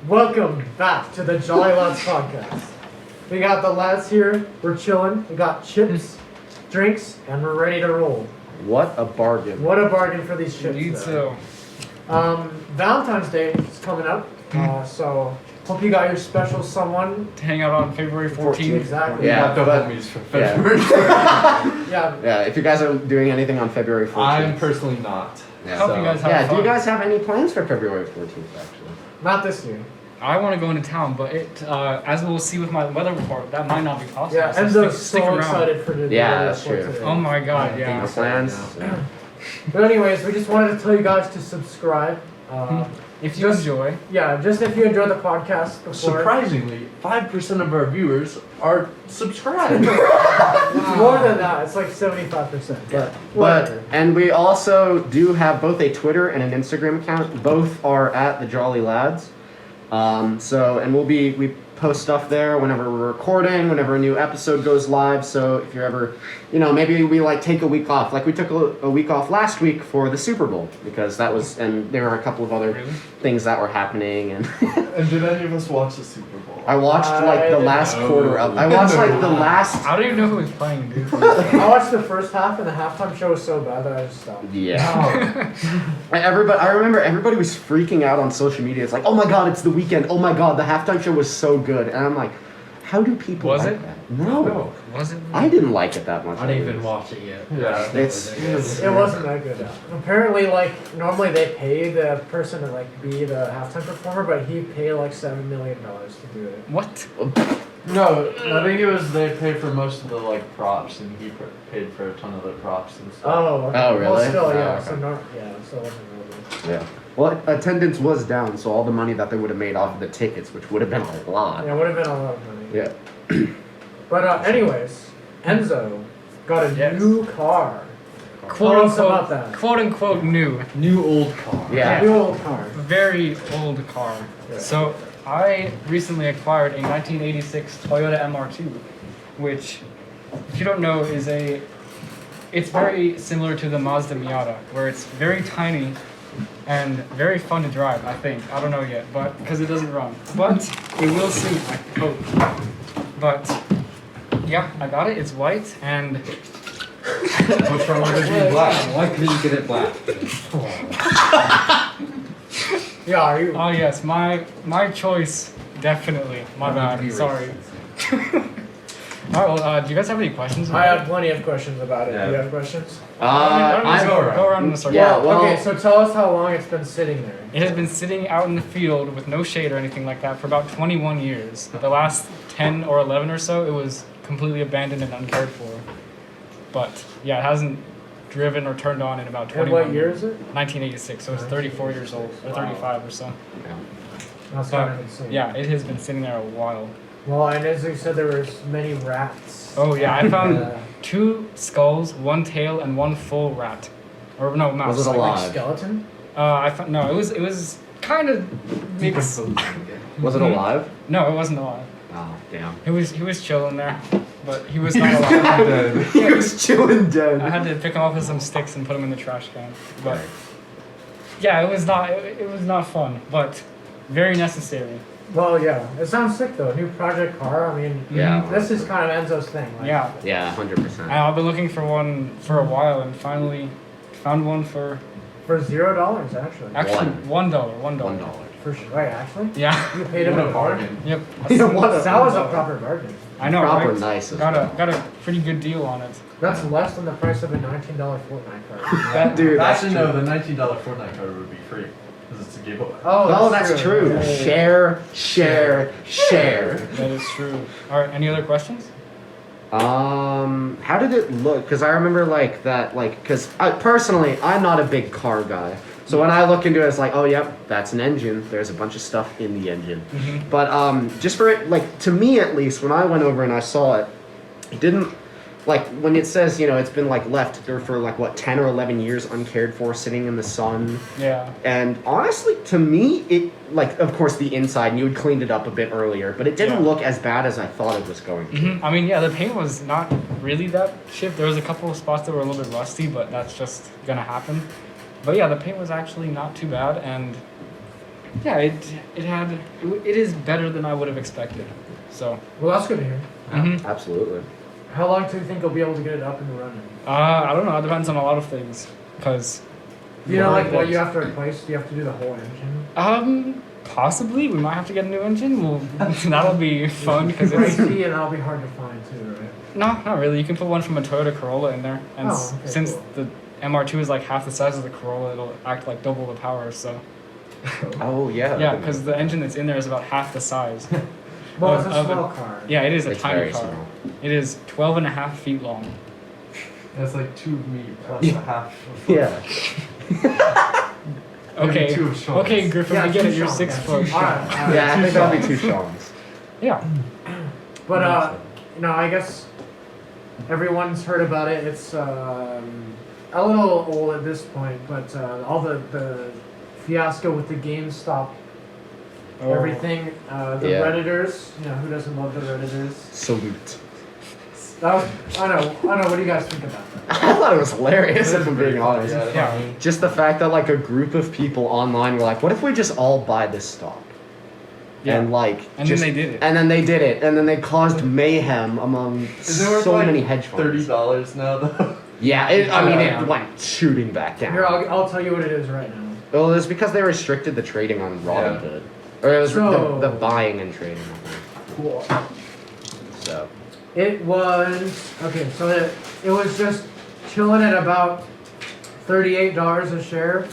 Welcome back to the Jolly Lads podcast. We got the lads here, we're chilling, we got chips, drinks, and we're ready to roll. What a bargain. What a bargain for these chips. Indeed so. Valentine's Day is coming up, so hope you got your special someone. To hang out on February 14th. Exactly. Yeah, the but- homies for February. Yeah. Yeah, if you guys are doing anything on February 14th. I'm personally not. Yeah. Hope you guys have Yeah, fun. do you guys have any plans for February 14th, actually? Not this year. I want to go into town, but as we'll see with my weather report, that might not be possible. Yeah, so Enzo's stick so around. excited for the Yeah, day that's before true. today. Oh my god, yeah. No plans? Yeah. But anyways, we just wanted to tell you guys to subscribe. If you enjoy. Yeah, just if you enjoyed the podcast before. Surprisingly, 5% of our viewers are subscribed. More than that, it's like 75%. But whatever. And we also do have both a Twitter and an Instagram account. Both are at the Jolly Lads. And we post stuff there whenever we're recording, whenever a new episode goes live. So if you're ever, maybe we take a week off. Like we took a week off last week for the Super Bowl because and there were a couple of other things that were happening. And And did any of us watch the Super Bowl? I watched the last know. quarter of. I watched the last. I don't even know who was playing, dude. I watched the first half and the halftime show was so bad that I just stopped. Yeah. I remember everybody was freaking out on social media. It's like, oh my god, it's the weekend. Oh my god, the halftime show was so good. And I'm like, how do people Was like it? that? No. Was it? I didn't like it that much. I didn't even watch it yet. Yeah. It wasn't that good. Apparently, normally they pay the person to be the halftime performer, but he paid $7 million to do it. What? No, I think it was they paid for most of the props, and he paid for a ton of the props and stuff. Oh, okay. Oh, really? Well, still, Oh, yeah. okay. So it wasn't really good. Yeah. Well, attendance was down, so all the money that they would have made off of the tickets, which would have been a lot. Yeah, it would have been a lot of money. Yeah. But anyways, Enzo got a new car. Quote Tell us about unquote, that. quote unquote new. New old car. Yeah. New old car. Very old car. Yeah. So I recently acquired a 1986 Toyota MR2, which, if you don't know, it's very similar to the Mazda Miata, where it's very tiny and very fun to drive, I think. I don't know yet, but because it doesn't run. But it will soon, I hope. But yeah, I got it. It's white and What's wrong with it being black? Why couldn't you get it black? Yeah, are you? oh yes, my choice, definitely. My bad. Sorry. All right. Well, do you guys have any questions? I have plenty of questions about it. Yeah. Do you have questions? Why don't we I'm- go around in a circle. Yeah, well- Okay, so tell us how long it's been sitting there. It has been sitting out in the field with no shade or anything like that for about 21 years. The last 10 or 11 or so, it was completely abandoned and uncared for. But yeah, it hasn't driven or turned on in about And 21 what year is it? 1986, so it's 34 years old, or 35 or so. That's But, kind of insane. yeah, it has been sitting there a while. Well, and as you said, there was many rats. Oh yeah, I found Uh, 2 skulls, 1 tail, and 1 full rat. Or no, mouse. Was it like alive? skeleton? I found no. It was kind of mixed. Was it alive? No, it wasn't alive. Oh, damn. He was chilling there, but he was not alive. He was chilling dead. I had to pick him up with some sticks and put him in the trash can. But yeah, it was not fun, but very necessary. Well, yeah. It sounds sick though. New project car. I mean, Yeah. this is kind of Enzo's thing. Yeah, Yeah, 100%. and I've been looking for one for a while and finally found one for For $0 actually. actually $1. $1. For sure. Wait, actually? Yeah. You paid him What a a bargain. Yep. That was a proper bargain. I know. Proper right? nice as Got a pretty good deal on it. That's less than the price of a $19 Fortnite card. Dude, that's Actually, true. no, the $19 Fortnite card would be free because it's a giveaway. Oh, that's true. Yeah, yeah, yeah. Share. That is true. All right. Any other questions? How did it look? Because I remember because personally, I'm not a big car guy. So when I look into it, it's like, oh, yep, that's an engine. There's a bunch of stuff in the engine. Mm-hmm. But just for it, to me at least, when I went over and I saw it, it didn't, when it says, it's been left there for 10 or 11 years uncared for, sitting in the sun. Yeah. And honestly, to me, it, of course, the inside, and you had cleaned it up a bit earlier, but it didn't Yeah. look as bad as I thought it was going to. I mean, yeah, the paint was not really that chipped. There was a couple of spots that were a little bit rusty, but that's just gonna happen. But yeah, the paint was actually not too bad, and Yeah, it is better than I would have expected. So, Well, that's good to hear. Absolutely. How long do you think you'll be able to get it up and running? I don't know. It depends on a lot of things. Cause, You know, like what you have to replace? Do you have to do the whole engine? possibly we might have to get a new engine. Well, that'll be fun because it's Crazy, and that'll be hard to find too, right? no, not really. You can put one from a Toyota Corolla in there, and Oh, okay, since cool. the MR2 is like half the size of the Corolla, it'll act like double the power. So, Oh yeah. yeah, because the engine that's in there is about half the size. Well, it's a of small car. Yeah, it is a It's tiny very car. small. It is 12.5 feet long. That's like 2 of me plus Yeah. a half. Yeah. Okay. 2 of Sean's. Okay, Griffin, Yeah, we get two it. You're Sean's, 6 yeah, foot. two Sean's. Alright, Yeah, I think that'll be 2 Sean's. Yeah. But you know, I guess everyone's heard about it. It's a little old at this point, but all the fiasco with the GameStop, Oh. everything, the Yeah. Redditors. You know, who doesn't love the Redditors? Salute. That was, I know. What do you guys think about that? I thought it was hilarious if I'm being honest. Yeah. Just the fact that like a group of people online were like, what if we just all buy this stock? Yeah. And like And just, then they did it. And then they did it. And then they caused mayhem among Is it worth so like many hedge funds. $30 now though? Yeah, I mean it went shooting back down. Here, I'll tell you what it is right now. Well, it's because they restricted the trading on Robinhood. Or it was So- the buying and trading, I think. Cool. So It was okay. So it was just chilling at about $38 a share,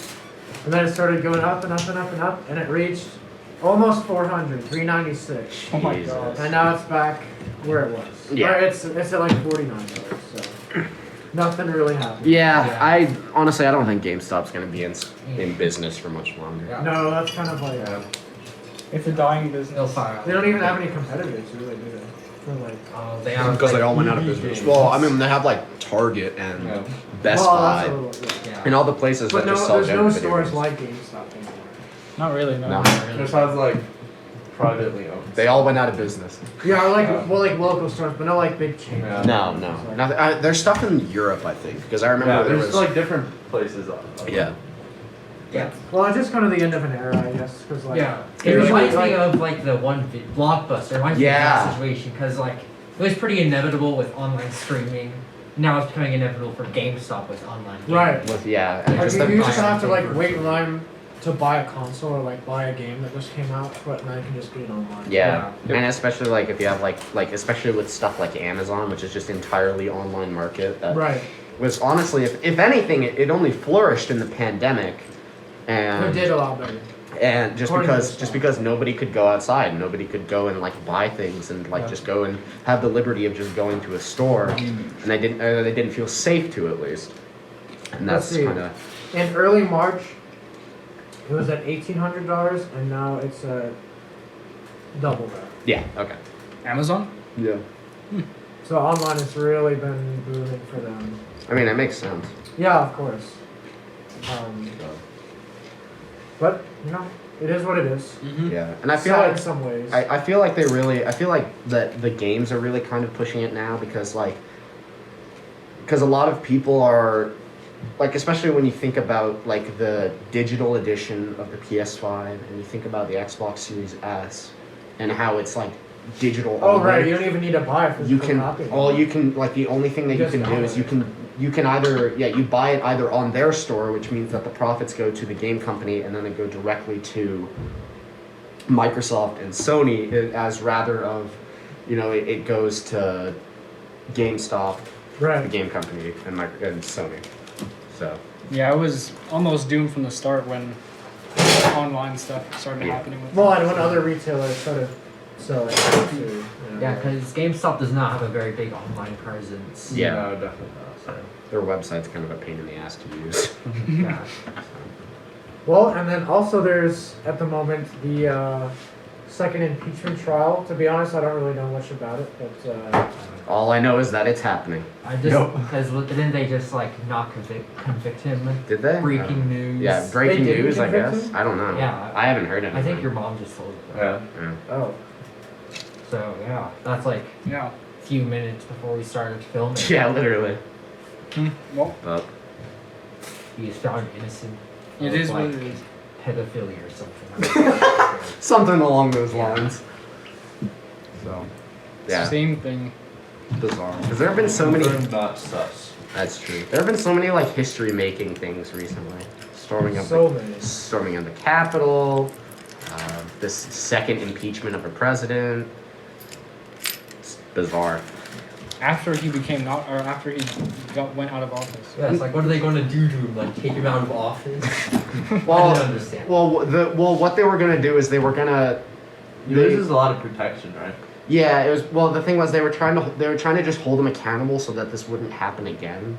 and then it started going up and up and up and up, and it reached almost 400, 396, Oh my Jesus. god. and now it's back where it was. Yeah. Or it's at like $49. So nothing really happened. yeah, I honestly I don't think GameStop's gonna be in business for much longer. No, that's kind of like It's a dying business. they don't even have any competitors, really, do they? For like, They have Because they all went out of EV business. games. Well, I mean, they have like Target and Yeah. Best well, Buy that's a little, yeah. And all the places But that just sell there's no general video stores games. like GameStop anymore. Not really, no. No. This has like privately owned. They all went out of business. Yeah, or like like local stores, but not like big chains. Yeah. No. Nothing. There's stuff in Europe, I think, because I remember Yeah, there there's was. like different places. Yeah. Yeah. Well, it's just kind of the end of an era, I guess, because like Yeah. It usually, reminds like- me of like the one Blockbuster. It reminds me of Yeah. that situation because like it was pretty inevitable with online streaming. Now it's becoming inevitable for GameStop with online gaming. Right. With and Like, just you the, used to have to like wait in line to buy a console or like buy a game that just came out, but now you can just get it online. yeah. And especially like if you have like especially with stuff like Amazon, which is just entirely online market. That Right. was honestly, if anything, it only flourished in the pandemic, It and did a lot better. and just According to because the just stuff. because nobody could go outside, nobody could go and like buy things and like Yeah. just go and have the liberty of just going to a store, and they didn't feel safe to at least, and Let's that's see. kind of In early March, it was at $1,800, and now it's double that. yeah okay Amazon? yeah. So online has really been booming for them. I mean, it makes sense. Yeah, of course. But you know, it is what it is. Mm-hmm. Yeah, and I feel Sad like in some ways. I feel like that the games are really kind of pushing it now because a lot of people are like, especially when you think about like the digital edition of the PS5 and you think about the Xbox Series S and how it's like digital Oh only. right, you don't even need to buy a You physical can copy. the only thing that you Just can do is download you can either you buy it either on their store, which means that the profits go to the game company and then they go directly to Microsoft and Sony as rather of it goes to GameStop, the Right. game company, and Sony. So Yeah, I was almost doomed from the start when online stuff started Yeah. happening with Well, and when other retailers started selling too. You know, Yeah, because GameStop does not have a very big online presence. Yeah. No, definitely not. So. their website's kind of a pain in the ass to use. Yeah. Well, and then also there's at the moment the second impeachment trial. To be honest, I don't really know much about it, but All I know is that it's happening. I just because didn't they just like not convict him? Did they? Breaking news. Yeah, breaking They did news, I convict guess. him? I don't know. Yeah. I haven't heard anything. I think your mom just told you. Yeah. Yeah. oh, So yeah, that's like Yeah. a few minutes before we started filming. Yeah, literally. Well, But He was found innocent. it of, is what like, it is. pedophilia or something. Like that. Something along those lines. So, yeah, Same thing. bizarre. Because there have been so many. Confirmed, not sus. That's true. There have been so many like history-making things recently. Storming of So many. storming of the Capitol. This second impeachment of a president. It's bizarre. After he became not, or after he went out of office. Yeah, it's like, what are they going to do to him? Like, take him out of office? I Well, didn't understand. what they were gonna do is they were gonna. He loses a lot of protection, right? Yeah, it was. Well, the thing was they were trying to just hold him accountable so that this wouldn't happen again,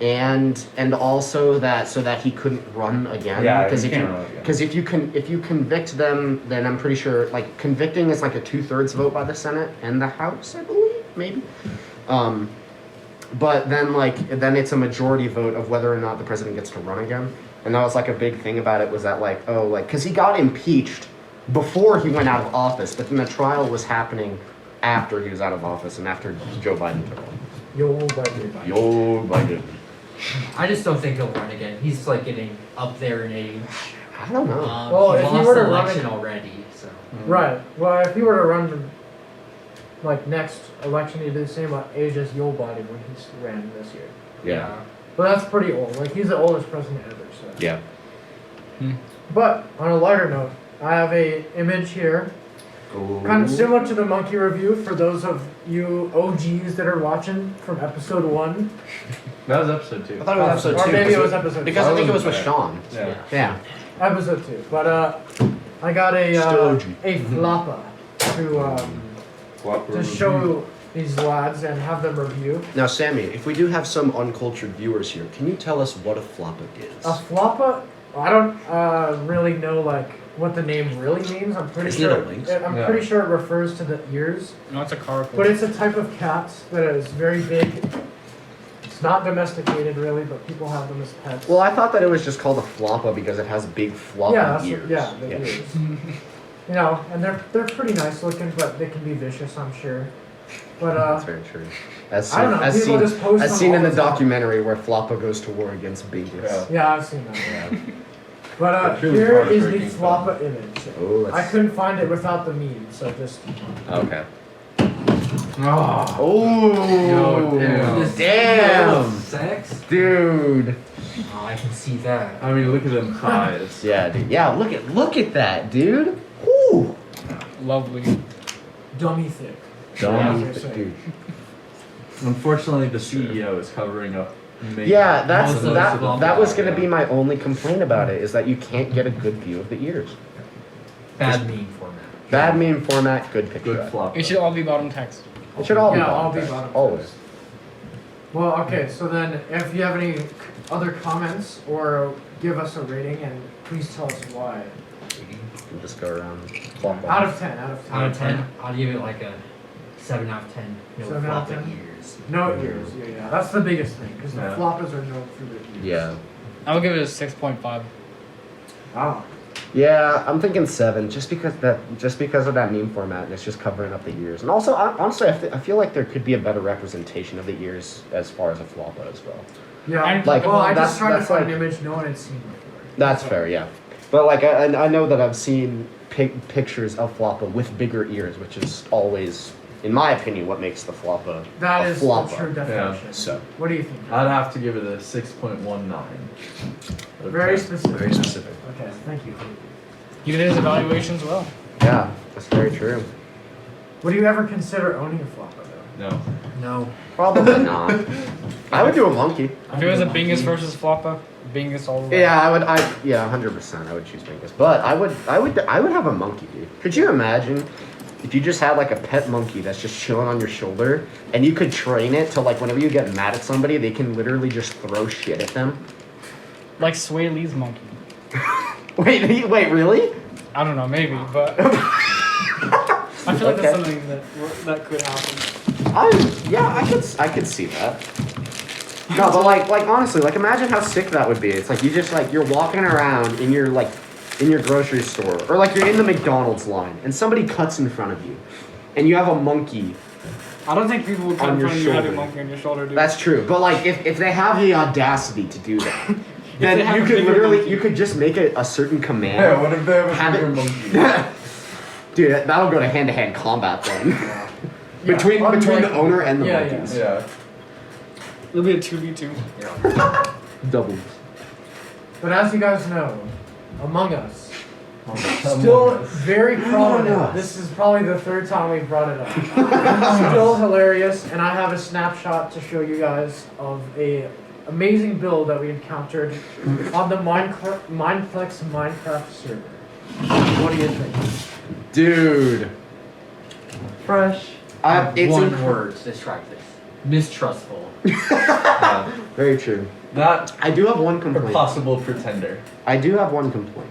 and also that so that he couldn't run again. Yeah, because he if can't you run again. because if you convict them, then I'm pretty sure like convicting is like a 2/3 vote by the Senate and the House, I believe, maybe. But then it's a majority vote of whether or not the president gets to run again, and that was like a big thing about it was that because he got impeached before he went out of office, but then the trial was happening after he was out of office and after Joe Biden took over. Yo, buddy. Joe Biden. I just don't think he'll run again. He's like getting up there in age. I don't know. Well, he if he lost were to the run election ag- already, so. Right. Well, if he were to run, like next election, he'd be the same age as Joe Biden when he ran this year. Yeah. But that's pretty old. Like he's the oldest president ever. So. Yeah. But on a lighter note, I have a image here, kind of similar to the monkey review for those of you OGs that are watching from episode 1. That was episode 2. I thought it was episode Or 2. maybe it because was episode because two. I think it was with Yeah. Sean. Yeah. Yeah. Episode 2. But I got Still OG. a floppa to show these lads and have them review. Now, Sammy, if we do have some uncultured viewers here, can you tell us what a floppa is? A floppa, I don't really know like what the name really means. I'm pretty Isn't it sure. a lynx? I'm Yeah. pretty sure it refers to the ears, No, it's a car. but it's a type of cat that is very big. It's not domesticated really, but people have them as pets. Well, I thought that it was just called a floppa because it has big floppy yeah, that's ears. the ears. You know, and they're pretty nice looking, but they can be vicious, I'm sure. But That's very true. As I don't know. People just post as them seen all in the the time. documentary where Floppa goes to war against Bingus. yeah, I've seen that. Yeah. But It's really here is the heartbreaking floppa image. Oh, I that's couldn't find it without the meme, so just. okay. Oh. Oh, Yo, damn. This damn, sex? dude. Oh, I can see that. I mean, look at them thighs. Yeah, dude. Yeah, look at that, dude. Woo. Lovely. Dummy thick. Dumb, Yeah, so- dude. Unfortunately, the CEO is covering up. Yeah, that's Most of that. those That was floppa, gonna yeah. be my only complaint about it is that you can't get a good view of the ears. Bad meme format. Bad meme format, good picture. Good flop. It should all be bottom text. It should all be Yeah, bottom all be text, bottom always. text. Well, okay, so then if you have any other comments or give us a rating, and please tell us why. And just go around. Flop Out of 10, out of 10. Out of 10, I'll give it like a 7 out of 10. No 7 out of flopping 10? ears. No ears, yeah. That's the biggest thing, because the Yeah. floppas are known for their ears. Yeah. I'll give it a 6.5. Wow. Yeah, I'm thinking 7, just because of that meme format, and it's just covering up the ears. And also, honestly, I feel like there could be a better representation of the ears as far as a floppa as well. Yeah, And- Like, well, I that's- just tried to that's find like- an image no one had seen before. That's fair, yeah. But like, I know that I've seen pictures of floppa with bigger ears, which is always, in my opinion, what makes the floppa That a is the floppa. true definition. So What do you think? I'd have to give it a 6.19. Very specific. Very specific. Okay, thank you. He did his evaluations well. yeah, that's very true. Would you ever consider owning a floppa though? No. No. Probably not. I would do a monkey. If it was a Bingus versus Floppa, Bingus all the way. Yeah, 100%. I would choose Bingus. But I would have a monkey, dude. Could you imagine if you just had like a pet monkey that's just chilling on your shoulder, and you could train it to like whenever you get mad at somebody, they can literally just throw shit at them. Like Sway Lee's monkey. Wait, really? I don't know, maybe, but I feel like Okay. that's something that could happen. I could see that. No, but like honestly, like imagine how sick that would be. It's like you just like you're walking around in your grocery store, or like you're in the McDonald's line, and somebody cuts in front of you, and you have a monkey. I don't think people would come On in your front of you and have a shoulder. monkey on your shoulder, dude. That's true, but like if they have the audacity to do that, then have you a could bigger literally, monkey. you could just make a certain command. Yeah, what if they have a Have bigger it- monkey? Dude, that'll go to hand-to-hand combat then. Yeah, between the unbreakable. owner and the Yeah, monkeys. Yeah. It'll be a 2v2. Double. But as you guys know, Among Us. Among Still Us. very prominent. Us. This is probably the third time we've brought it up. Still hilarious, and I have a snapshot to show you guys of a amazing build that we encountered on the Mineplex Minecraft server. What do you think? Dude. Fresh. It's one word to describe this. Mistrustful. Yeah. Very true. Not I do have one a complaint. possible pretender. I do have one complaint.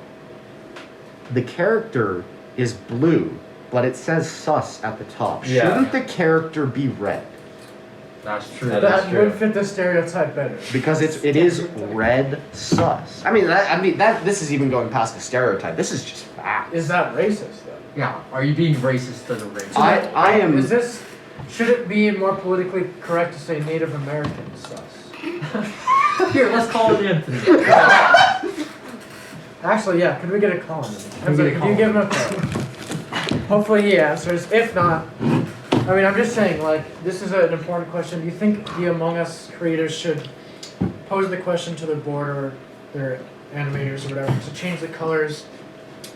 The character is blue, but it says sus at the top. Yeah. Shouldn't the character be red? That's true. That That is true. would fit the stereotype better. Because it is red sus. This is even going past the stereotype. This is just fact. Is that racist though? Yeah. Are you being racist to the race? I am. Is this? Should it be more politically correct to say Native American sus? Here, let's call it Anthony. Actually, yeah. Could we get a call on him? Can we get a Could call? you give him a call? Hopefully he answers. If not, I mean, I'm just saying, like, this is an important question. Do you think the Among Us creators should pose the question to their board or their animators or whatever to change the colors,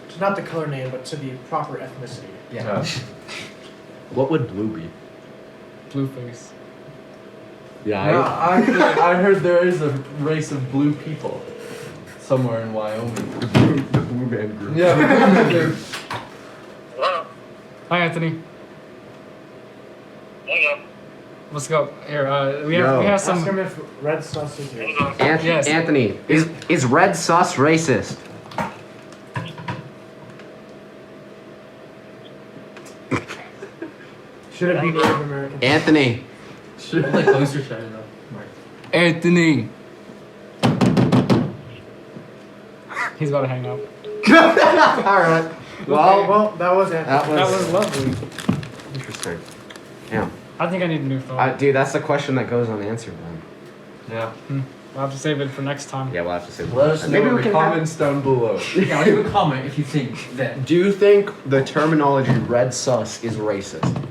to not the color name, but to the proper ethnicity? Yeah. What would blue be? Blueface. Yeah. No, actually, I heard there is a race of blue people somewhere in Wyoming. The blue man group. Yeah. Hi, Anthony. Let's go. Here, we have Yo. we have Ask some. him if red sus is here. Yes. Anthony, is red sus racist? Should it be Native American? Anthony. Hold it closer to it, though. Mark. Anthony. He's about to hang up. All right. Well, Well, that was Anthony. That was lovely. interesting. Yeah. I think I need a new phone. Dude, that's the question that goes unanswered then. Yeah. I'll have to save it for next time. Yeah, we'll have to say. Let us know Maybe in we the can have- comments down below. Yeah, leave a comment if you think that. Do you think the terminology red sus is racist?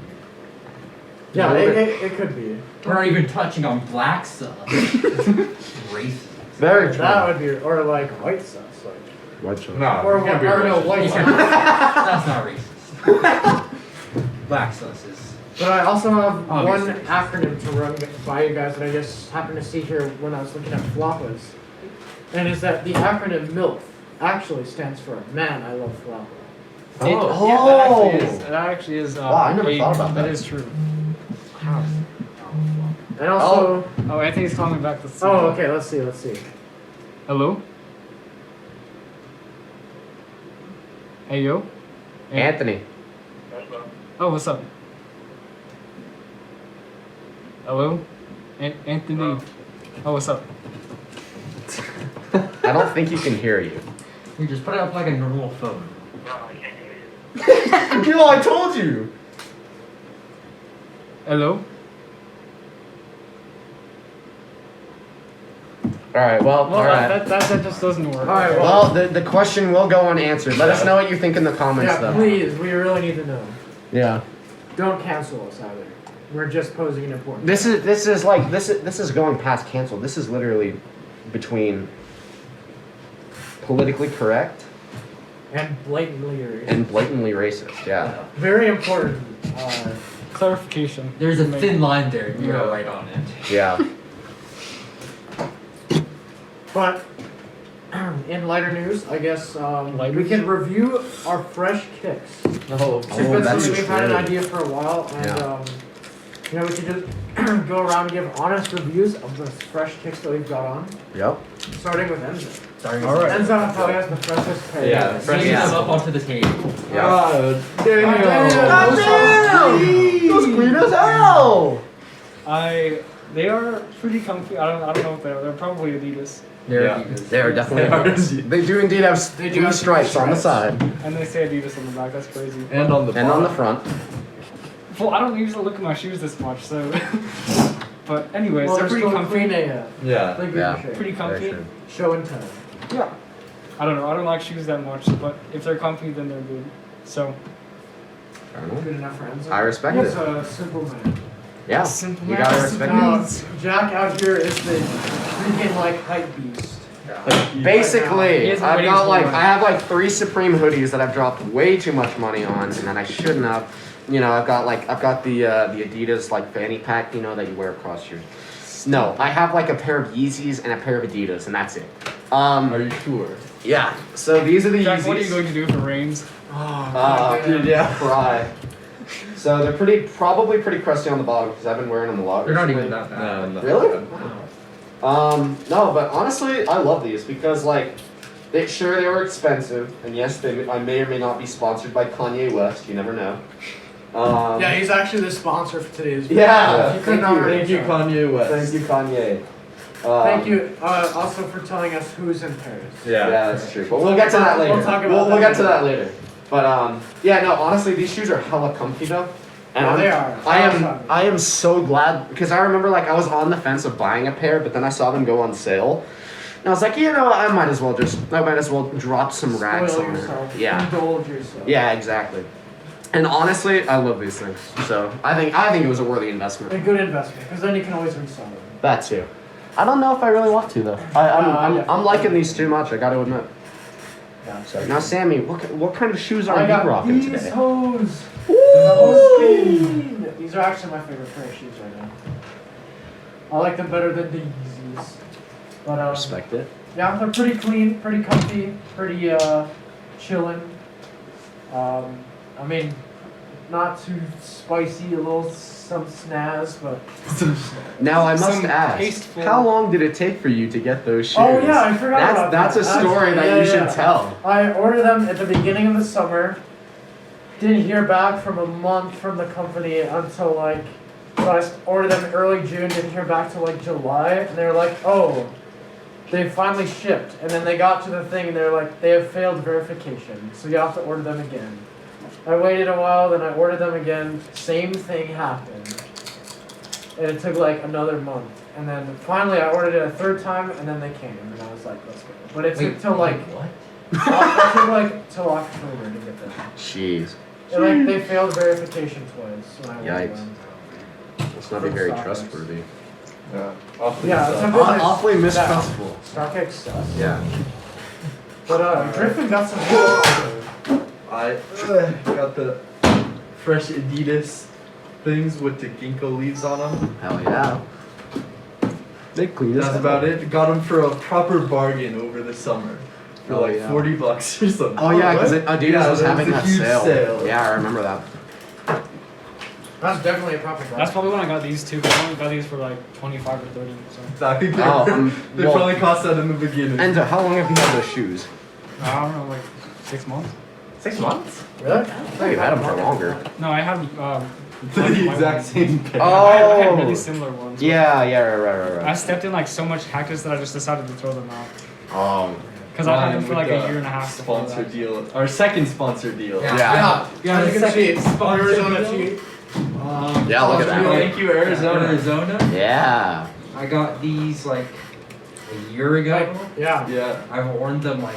Yeah, No, it could be. We're not even touching on black stuff. Racist. Very true. That would be, or like white sus, like. White sus. No, Or you can't be or no, racist. white You sus. can't- That's not racist. Black sus is. But I also have Obviously. one acronym to run by you guys that I just happened to see here when I was looking at floppas. And is that the acronym MILF actually stands for Man, I Love Floppa. That actually is. Wow, I never thought about that. That is true. And also, Oh, Anthony's calling me back. Let's see. oh, okay, let's see. Hello? Hey, yo? Anthony. Oh, what's up? Hello? Anthony? Oh, what's up? I don't think you can hear you. You just put it up like a normal phone. No, I told you. Hello? All right. Well. Well, all right. that just doesn't work. Alright, Well, the question will go unanswered. Let us know what you think in the comments, Yeah, though. please, we really need to know. Yeah. Don't cancel us either. We're just posing an important. This is going past cancel. This is literally between politically correct And blatantly racist. and blatantly racist. Yeah. Very important. Clarification. There's a Make- thin line there. You're right on it. Yeah. But in lighter news, I guess Lighter we can news? review our fresh kicks. Oh, It's been that's something we've had an true. idea for a while, and Yeah. we can just go around and give honest reviews of the fresh kicks that we've got on, Yep. starting with Enzo. Sorry. All right. Enzo probably has the freshest pair. Yeah, Bring them up onto the table. Yeah. damn. Those clean as hell. They are pretty comfy. I don't know what they are. They're probably Adidas. There Yeah. it is. They are definitely. They are Adidas. indeed. They do indeed have They do blue have stripes on the stripes. side And they say Adidas on the back. That's crazy. And on the and on the bottom. front. Well, I don't usually look at my shoes this much, so. But anyways, Well, they're pretty still clean comfy. AF. Yeah. Like Yeah. Ricochet. Pretty comfy. Show and tell. Yeah. I don't know. I don't like shoes that much, but if they're comfy, then they're good. So. Fair enough. Good enough for Enzo. I respect He's it. a simple man. Yeah, Simple you man. gotta respect Now, it. Jack out here is the freaking like hype beast. He Basically, has the I've hoodies got like on. I have like 3 Supreme hoodies that I've dropped way too much money on, and that I shouldn't have. You know, I've got the Adidas like fanny pack, you know, that you wear across your. No, I have like a pair of Yeezys and a pair of Adidas, and that's it. Are you sure? Yeah. So these are the Jack, Yeezys. what are you going to do if it rains? Dude, yeah, cry. So they're probably pretty crusty on the bottom because I've been wearing them a lot. They're not recently. even that bad. No. Really? Wow. No, but honestly, I love these because like, they were expensive, and yes, I may or may not be sponsored by Kanye West. You never know. Yeah, he's actually the sponsor for today's video. Yeah, You could not Thank you, Kanye West. Thank you, Kanye. Thank you also for telling us who's in Paris. Yeah, that's true. But we'll get to that later. We'll talk about We'll that get to that later. But yeah, no, honestly, these shoes are hella comfy though. And Yeah, I'm- they are. I am so glad because I remember like I was on the fence of buying a pair, but then I saw them go on sale. And I was like, you know, I might as well drop some racks Spoil on it. yourself. Yeah. Indulge yourself. Yeah, exactly. And honestly, I love these things. So I think it was a worthy investment. A good investment, because then you can always resell them. That too. I don't know if I really want to though. I'm liking these too much. I got to admit. Yeah. So now, Sammy, what kind of shoes are I you got rocking these today? hose. These are actually my favorite pair of shoes right now. I like them better than the Yeezys. But Respect it. yeah, they're pretty clean, pretty comfy, pretty chillin'. I mean, not too spicy, a little some snaz, but Now I must Some ask, tasteful- how long did it take for you to get those shoes? oh yeah, I forgot about That's that. a story Actually, that yeah, you yeah. should tell. I ordered them at the beginning of the summer. Didn't hear back from a month from the company until like, so I ordered them early June. Didn't hear back till like July, and they were like, oh, they finally shipped. And then they got to the thing, and they're like, they have failed verification, so you have to order them again. I waited a while, then I ordered them again. Same thing happened, and it took like another month. And then finally, I ordered it a third time, and then they came, and I was like, let's go. But it took till like. what? It took like till October to get them. Jeez, And like they failed verification twice when I ordered Yikes. them. that's not be very trustworthy. Yeah. Awfully Yeah, so. it's a bit like Awfully that. mistrustful. StockX stuff. Yeah. But Griffin got some good. I got the fresh Adidas things with the ginkgo leaves on them. Hell yeah. They clean That's about it. Got them for a proper bargain over the summer. For Oh, like yeah. $40 or something. Oh yeah, because Adidas Yeah, was there having a that huge sale. Yeah, I remember that. That's definitely a proper. That's probably when I got these too. 'Cause I only got these for like 25 or 30. So I think they, Oh, they well- probably cost that in the beginning. Enzo, how long have you had those shoes? I don't know, like 6 months. 6 months? Really? I think you've had them for longer. No, I had The my exact ones. same pair. I had Oh. really similar ones. Yeah, right. I stepped in like so much cactus that I just decided to throw them out. Oh. Because I had them for With like the a year and a half. before Sponsor that. deal. Our second sponsor deal. Yeah. Yeah, as you can see, Arizona deal? cheat. Yeah, look at that. Thank you, Arizona. Arizona. Yeah. I got these like a year ago. Yeah. Yeah. I've worn them like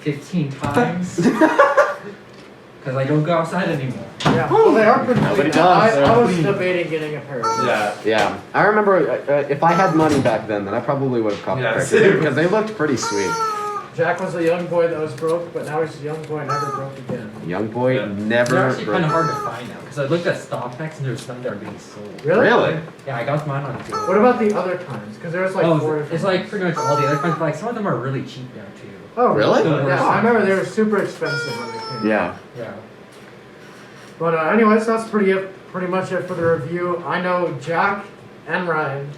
15 times. Because I don't go outside anymore. Yeah. Well, they are pretty Nobody clean. does. I was debating getting a pair. Yeah. Yeah. I remember if I had money back then I probably would have copped Yeah, a pair same. because they looked pretty sweet. Jack was a young boy that was broke, but now he's a young boy never broke again. Young boy Yeah. never. They're actually kind of broke. hard to find now. Because I looked at StockX and there's none that are being sold. Really? Yeah, I got mine on deal. What about the other kinds? Because there's like four. It's like pretty much all the other kinds, but like some of them are really cheap now too. Oh Really? Yeah, I remember they were super expensive when they came. Yeah. Yeah. But anyways, that's pretty much it for the review. I know Jack and Ryan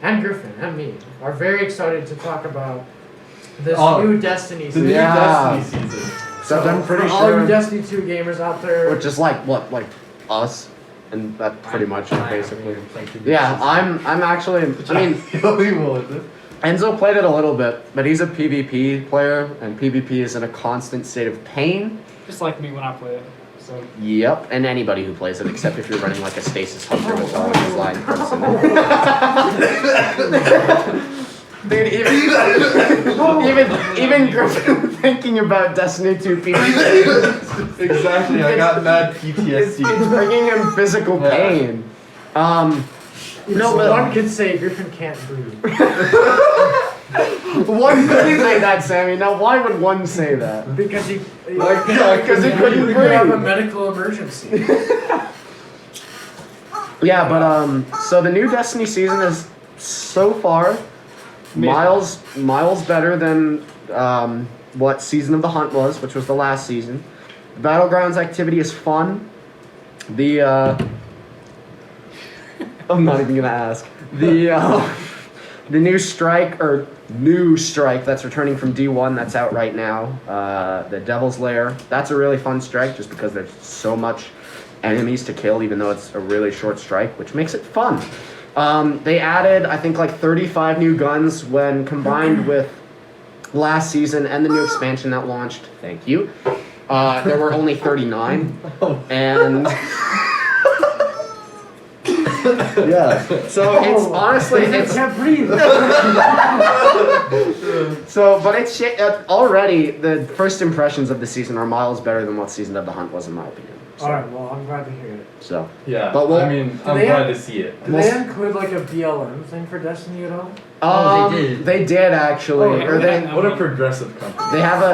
and Griffin and me are very excited to talk about this Oh, new Destiny The season. new Yeah. Destiny season. So I'm pretty for all sure. you Destiny 2 gamers out there. Which is like what, like us, and that's pretty much it, I basically. haven't played the new Yeah, season. I'm actually. I mean, we will. Enzo played it a little bit, but he's a PvP player, and PvP is in a constant state of pain. Just like me when I play it. so. Yep, and anybody who plays it, except if you're running like a stasis hunter with all of his line crimson. Dude, even Griffin thinking about Destiny 2 PvP. Exactly, I got mad It's PTSD. bringing him physical pain. No, but one could say Griffin can't breathe. one could say that, Sammy. Now, why would one say that? Because he Because he couldn't could have a breathe. medical emergency. Yeah, but so the new Destiny season is so far miles better than what Season of the Hunt was, which was the last season. The Battlegrounds activity is fun. The I'm not even gonna ask. The new strike that's returning from D1 that's out right now. The Devil's Lair. That's a really fun strike just because there's so much enemies to kill, even though it's a really short strike, which makes it fun. They added, I think, like 35 new guns when combined with last season and the new expansion that launched. Thank you. There were only 39, and yeah. So it's honestly it's can't breathe. so, but it's already the first impressions of the season are miles better than what Season of the Hunt was in my opinion. So, All right, well, I'm glad to hear it. So Yeah, But we'll- I mean, I'm they glad have- to see it. Did they include like a BLM thing for Destiny at all? Oh, they did. They did actually, Oh, or they. yeah. What a progressive company. They have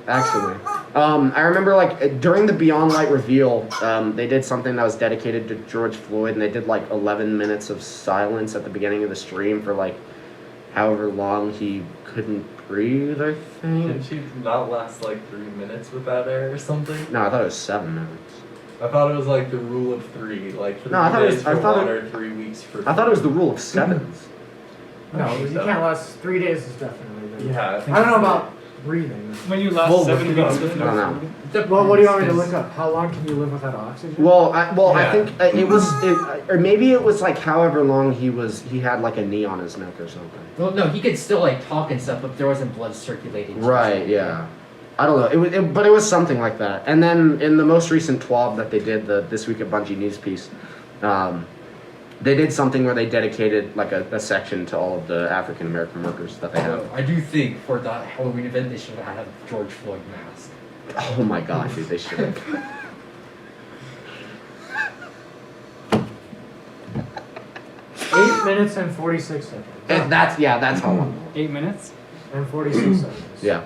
actually. I remember like during the Beyond Light reveal, they did something that was dedicated to George Floyd, and they did like 11 minutes of silence at the beginning of the stream for like however long he couldn't breathe, I think. Can she not last like 3 minutes without air or something? No, I thought it was 7 minutes. I thought it was like the rule of 3, like 3 No, I thought it was- days I for thought one it- or 3 weeks for. I thought it was the rule of sevens. No, you can't last 3 days. Is definitely. There. Yeah, I think I don't know it's about breathing. When you last Well, 7 look it weeks up. with I don't know. Well, what do you want me to look up? How long can you live without oxygen? Well, I Yeah. think it was, or maybe it was like however long he had like a knee on his neck or something. Well, no, he could still like talk and stuff, but there wasn't blood circulating. Right, yeah. I don't know. But it was something like that. And then in the most recent TWAB that they did, the This Week at Bungie news piece, they did something where they dedicated like a section to all of the African American workers that they have. I do think for the Halloween event they should have had a George Floyd mask. Oh my god, dude, they should have. 8 minutes and 46 seconds. And that's how long. 8 minutes? And 46 seconds. Yeah.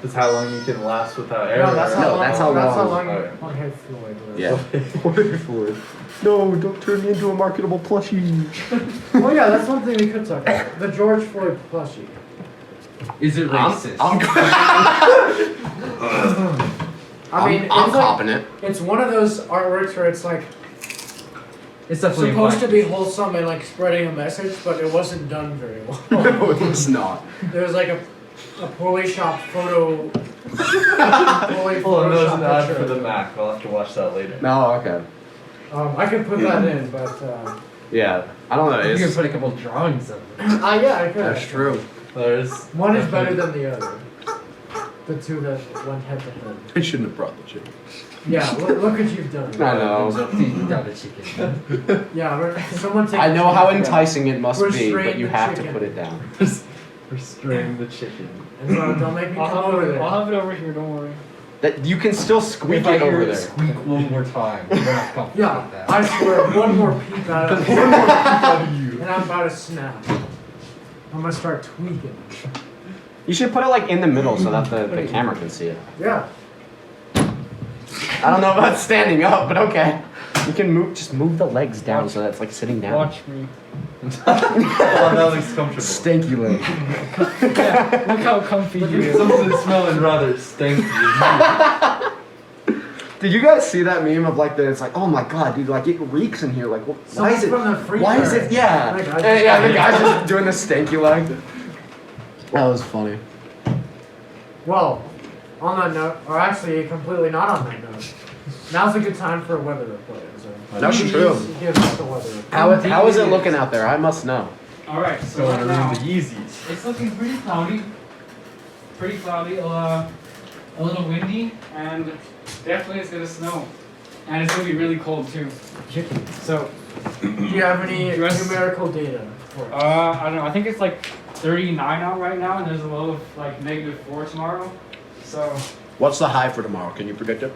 That's how long you can last without air. No, that's how No, long. that's how long. Okay. Okay, Floyd was. Yeah. No, don't turn me into a marketable plushie. Oh yeah, that's one thing we could talk about. The George Floyd plushie. Is it racist? I mean, I'm it's like, copping it. it's one of those artworks where it's like It's definitely supposed to black. be wholesome and like spreading a message, but it wasn't done very well. No, it's not. There was like a poorly shot photo. Poorly Hold on, there's an ad picture. for the Mac. I'll have to watch that later. No, okay. I could put that in, but Yeah, I don't know. You can It's, put a couple drawings of it. yeah, I could. that's true. There's One is better than the other. The two that went head to head. I shouldn't have brought the chicken. Yeah, look what you've done. I know. Down the chicken. Yeah, someone take. I know how enticing it must be, Restrain but you the have to chicken. put it down. restrain the chicken. And so don't make me come I'll over there. have it over here, don't worry. That you can still squeak If I it hear over it there. squeak one more time, you're not comfortable Yeah, with that. I swear, one more peep out of one more peep out of you, and I'm about to snap. I'm gonna start tweaking. You should put it like in the middle so that the camera can see it. Yeah. I don't know about standing up, but okay. You can just move the legs down so that it's like sitting down. Watch me. Oh, that looks comfortable. Stinky leg. Yeah, look how comfy you is. Something smelling rather stinky. Did you guys see that meme of like it's like, oh my god, dude, like it reeks in here. Like, why Someone's is it? from the freezer. Why is it? Yeah. That guy's Yeah, the just- guy's just doing the stanky leg. That was funny. Well, on that note, or actually completely not on that note, now's a good time for a weather report. So That's please true. Give us the weather report. How is it looking out there? I must know. Alright, so Going right to now, ruin the Yeezys. it's looking pretty cloudy. A little windy, and definitely is gonna snow, and it's gonna be really cold too. So, Do you have any US numerical data for us? I don't know. I think it's like 39 out right now, and there's a low of like -4 tomorrow. So What's the high for tomorrow? Can you predict it?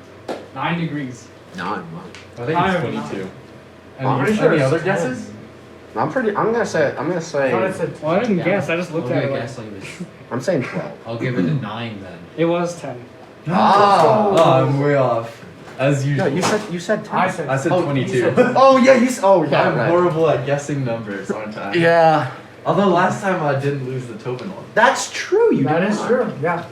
9 degrees. 9. Wow. I think I'm it's 22. I'm pretty Any, sure any it's other 10. guesses? I'm gonna say I thought it said Well, I didn't Yeah. guess. I just I'll looked give at it a it. guess like it was. I'm saying 12. I'll give it a 9 then. It was 10. Oh, I'm way off. As No, usual. you said 10. I said I said Oh, 22. you said- Oh yeah, oh yeah, I'm right. horrible at guessing numbers, aren't I? Yeah, Although last time I didn't lose the Tobin one. that's true. You That did is not. true, yeah.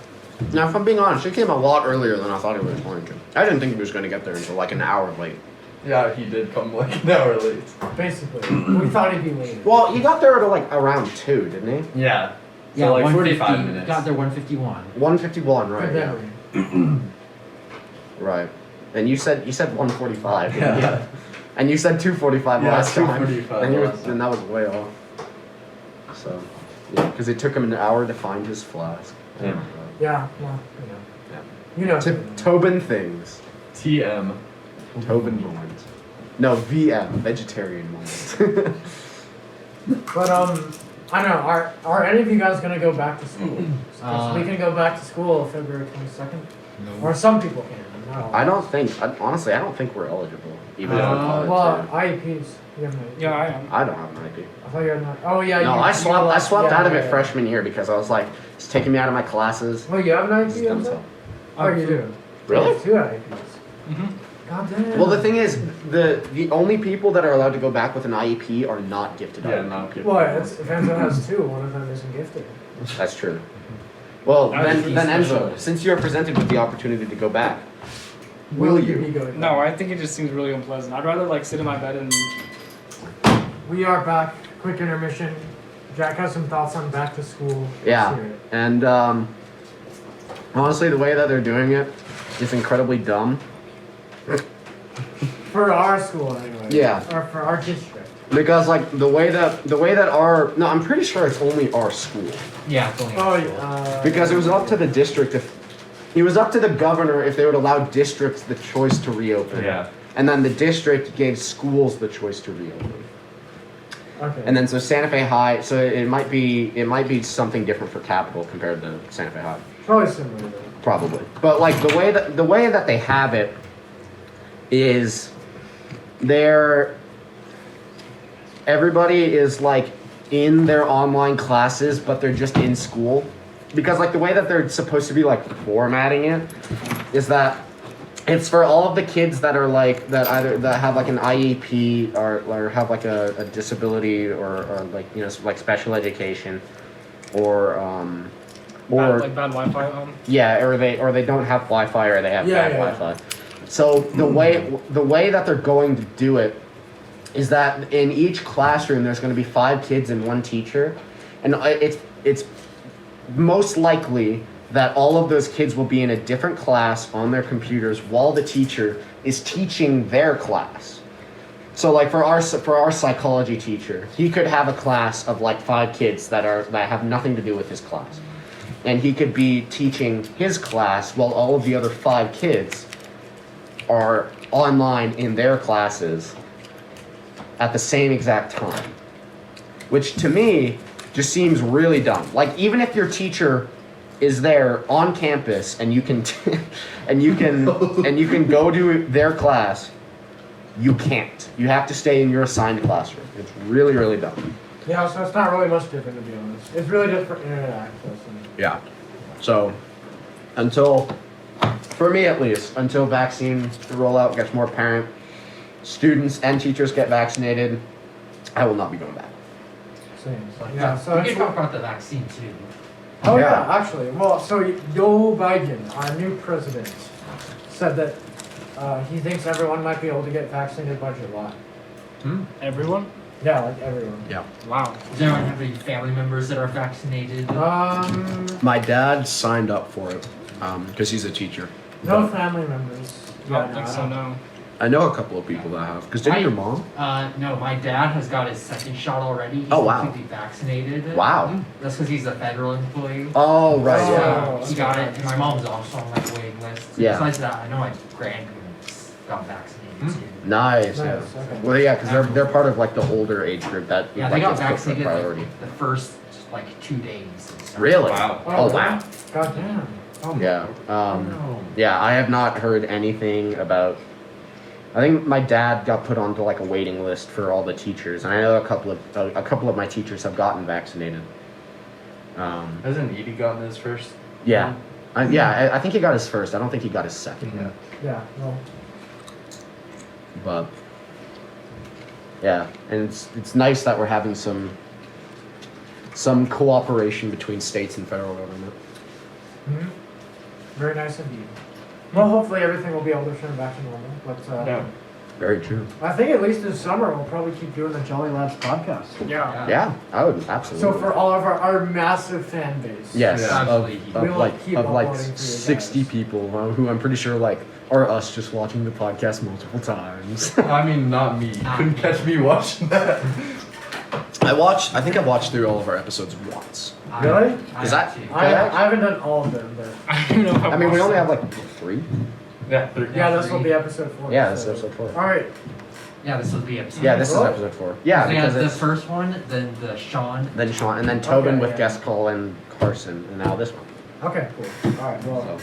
Now, if I'm being honest, it came a lot earlier than I thought it was going to. I didn't think he was going to get there until like an hour late. Yeah, he did come like an hour late. Basically. We thought he'd be later. Well, he got there at like around 2, didn't he? Yeah. Yeah, So like 150. 45 minutes. Got there 151. 151, right? Good Yeah. memory. Right. And you said 145. didn't you? Yeah. And you said 245 Yeah, last time. 245 And, last time. and that was way off. So, yeah, because it took him an hour to find his flask. Yeah. Yeah, well, Yeah. you know. Tobin things. TM. Tobin moments. No, VM, vegetarian moments. But I don't know. Are any of you guys gonna go back to school? 'Cause we can go back to school February 22nd, or some people can. Not all. I don't think, honestly, I don't think we're eligible. Even though Well, IEPs. You have no. Yeah, I am. I don't have an IP. I thought you had no. Oh yeah. No, you, I swapped yeah, out of it yeah. freshman year because I was like, it's taking me out of my classes. Oh, you have an It's IEP? dumb Enzo? stuff. Oh, you do. Really? You have 2 IEPs. Mm-hmm. God damn. Well, the thing is, the only people that are allowed to go back with an IEP are not gifted. Yeah, IEP. not good. What? If Enzo has 2, one of them isn't gifted. That's true. Well, That's then pretty Enzo, since you are presented with the opportunity to go back, will you? be going? No, I think it just seems really unpleasant. I'd rather like sit in my bed and. We are back. Quick intermission. Jack has some thoughts on back to school. Yeah. Let's hear it. And honestly, the way that they're doing it is incredibly dumb. For our school, anyway. Yeah. Or for our district. Because like the way that our I'm pretty sure it's only our school. Yeah, it's only. Oh, yeah. Because it was up to the district if it was up to the governor if they would allow districts the choice to reopen. Yeah. And then the district gave schools the choice to reopen. Okay. And then so Santa Fe High, so it might be something different for Capital compared to Santa Fe High. Probably similar though. Probably. But like the way that they have it is everybody is like in their online classes, but they're just in school. Because like the way that they're supposed to be like formatting it is that it's for all of the kids that are like that have like an IEP or have like a disability or like like special education or Bad Wi-Fi at home. yeah, or they don't have Wi-Fi or they have bad Wi-Fi. So the way that they're going to do it is that in each classroom there's going to be 5 kids and 1 teacher, and it's most likely that all of those kids will be in a different class on their computers while the teacher is teaching their class. So like for our psychology teacher, he could have a class of like 5 kids that have nothing to do with his class. And he could be teaching his class while all of the other 5 kids are online in their classes at the same exact time. Which to me just seems really dumb. Like even if your teacher is there on campus and you can and you can go to their class, you can't. You have to stay in your assigned classroom. It's really, really dumb. Yeah, so it's not really much different to be honest. It's really just for internet access. Yeah. So for me at least, until vaccine rollout gets more apparent, students and teachers get vaccinated, I will not be going back. Same. Like Yeah, that. so we it's can talk about the vaccine too. Oh Yeah. yeah, actually. Well, so Joe Biden, our new president, said that he thinks everyone might be able to get vaccinated by July. Everyone? Yeah, like everyone. Yeah. Wow. Does anyone have any family members that are vaccinated? My dad signed up for it because he's a teacher. No family members. I don't think so, no. I know a couple of people that have. Because didn't your mom? No, my dad has got his second shot already. He's Oh, wow. completely vaccinated. Wow. That's because he's a federal employee. Oh, right, So yeah. he got it. And my mom's also on like waiting list. Yeah. Besides that, I know my grandparents got vaccinated too. Nice. Nice, Yeah. okay. Well, yeah, because they're part of like the older age group that Yeah, like they got gets put for vaccinated priority. like, the first like 2 days. Really? Wow. Oh wow. God damn. Oh, my Yeah. No. Yeah, I have not heard anything about. I think my dad got put onto like a waiting list for all the teachers, and I know a couple of my teachers have gotten vaccinated. Hasn't Edie gotten his first? Yeah, I think he got his first. I don't think he got his second. Yeah. Yeah, well, But yeah, and it's nice that we're having some cooperation between states and federal government. very nice indeed. Well, hopefully everything will be able to turn back to normal. But Yeah. Very true. I think at least in summer we'll probably keep doing the Jolly Labs podcast. Yeah. Yeah, I would absolutely. So for all of our massive fan base. yes, Yeah. Absolutely. We will of keep like uploading for you 60 guys. people who I'm pretty sure like are us just watching the podcast multiple times. I mean, not me. You couldn't catch me watching that. I think I watched through all of our episodes once. Really? Is that- I haven't done all of them, but I don't know how I mean, we only have like 3. Yeah. yeah, this will be episode 4. Yeah, this so- is episode 4. All right. Yeah, this would be episode. Yeah, this is Really? episode 4. Yeah, So because the it's first one, then the Sean. then Sean and then Tobin Okay, with yeah. guest call and Carson, and now this one. Okay, cool. All right. Well, So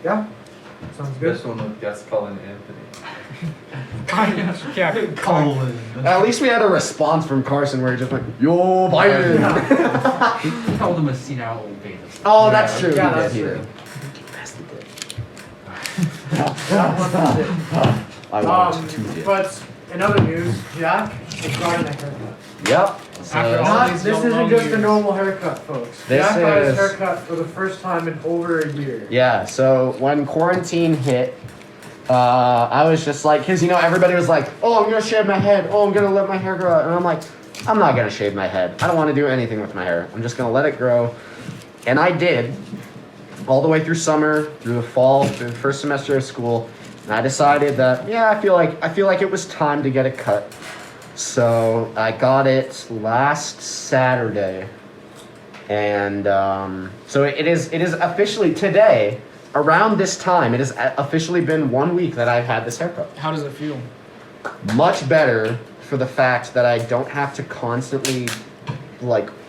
yeah. Sounds good. This one with guest calling Anthony. Yeah. Colin. at least we had a response from Carson where he just went, "Yo, Biden." He called him a senile old beta. Oh, that's true. Yeah, he that's did. He true. did. Bastard did. I wanted to did. But in other news, Jack is growing a haircut. Yep. After all Not, these this long isn't just a years. normal haircut, folks. This Jack got his is- haircut for the first time in over a year. Yeah, so when quarantine hit, I was just like, because, everybody was like, oh, I'm going to shave my head. Oh, I'm going to let my hair grow out. And I'm like, I'm not going to shave my head. I don't want to do anything with my hair. I'm just going to let it grow. And I did, all the way through summer, through the fall, through the first semester of school. And I decided that, yeah, I feel like it was time to get a cut. So I got it last Saturday. And so it is officially today, around this time, it has officially been 1 week that I've had this haircut. How does it feel? Much better for the fact that I don't have to constantly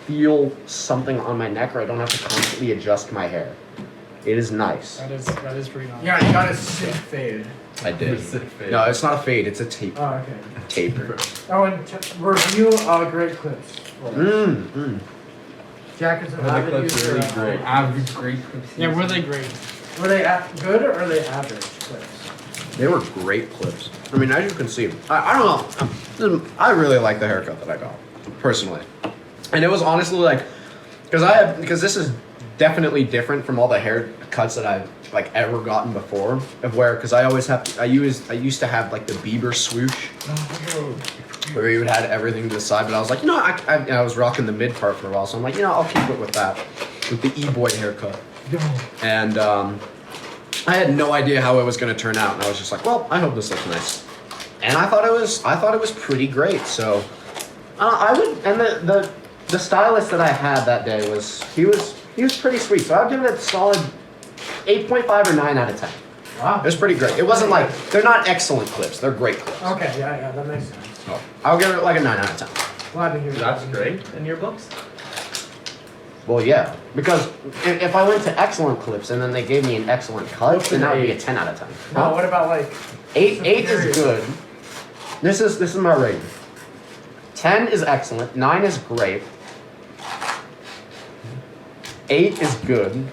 feel something on my neck, or I don't have to constantly adjust my hair. It is nice. That is pretty nice. Yeah, you got a sick fade. I did. Sick face. No, it's not a fade. It's a tape. Oh, okay. Taper. Oh, and review great clips. for us. Jack is an The avid clips are user. really great. Average grade clips. Yeah, were they great? Were they good or are they average clips? They were great clips. I mean, as you can see, I don't know. I really like the haircut that I got, personally. And it was honestly because this is definitely different from all the haircuts that I've ever gotten before. Because I used to have the Bieber swoosh, where you would had everything to the side. But I was like, I was rocking the mid part for a while, so I'm like, I'll keep it with that, with the e-boy haircut. And I had no idea how it was going to turn out, and I was just like, well, I hope this looks nice. And I thought it was pretty great. So I would, and the stylist that I had that day was pretty sweet. So I'd give it a solid 8.5 or 9 out of 10. Wow. It was pretty great. It wasn't they're not excellent clips. They're great clips. Okay, yeah, that makes sense. So I'll give it a 9 out of 10. Glad to hear That's that. great in your books. Well, yeah, because if I went to excellent clips and then they gave me an excellent cut, What's then an that would be a 8? 10 out of 10. No, what about 8 is superior? good. This is my rating. 10 is excellent. 9 is great. 8 is good.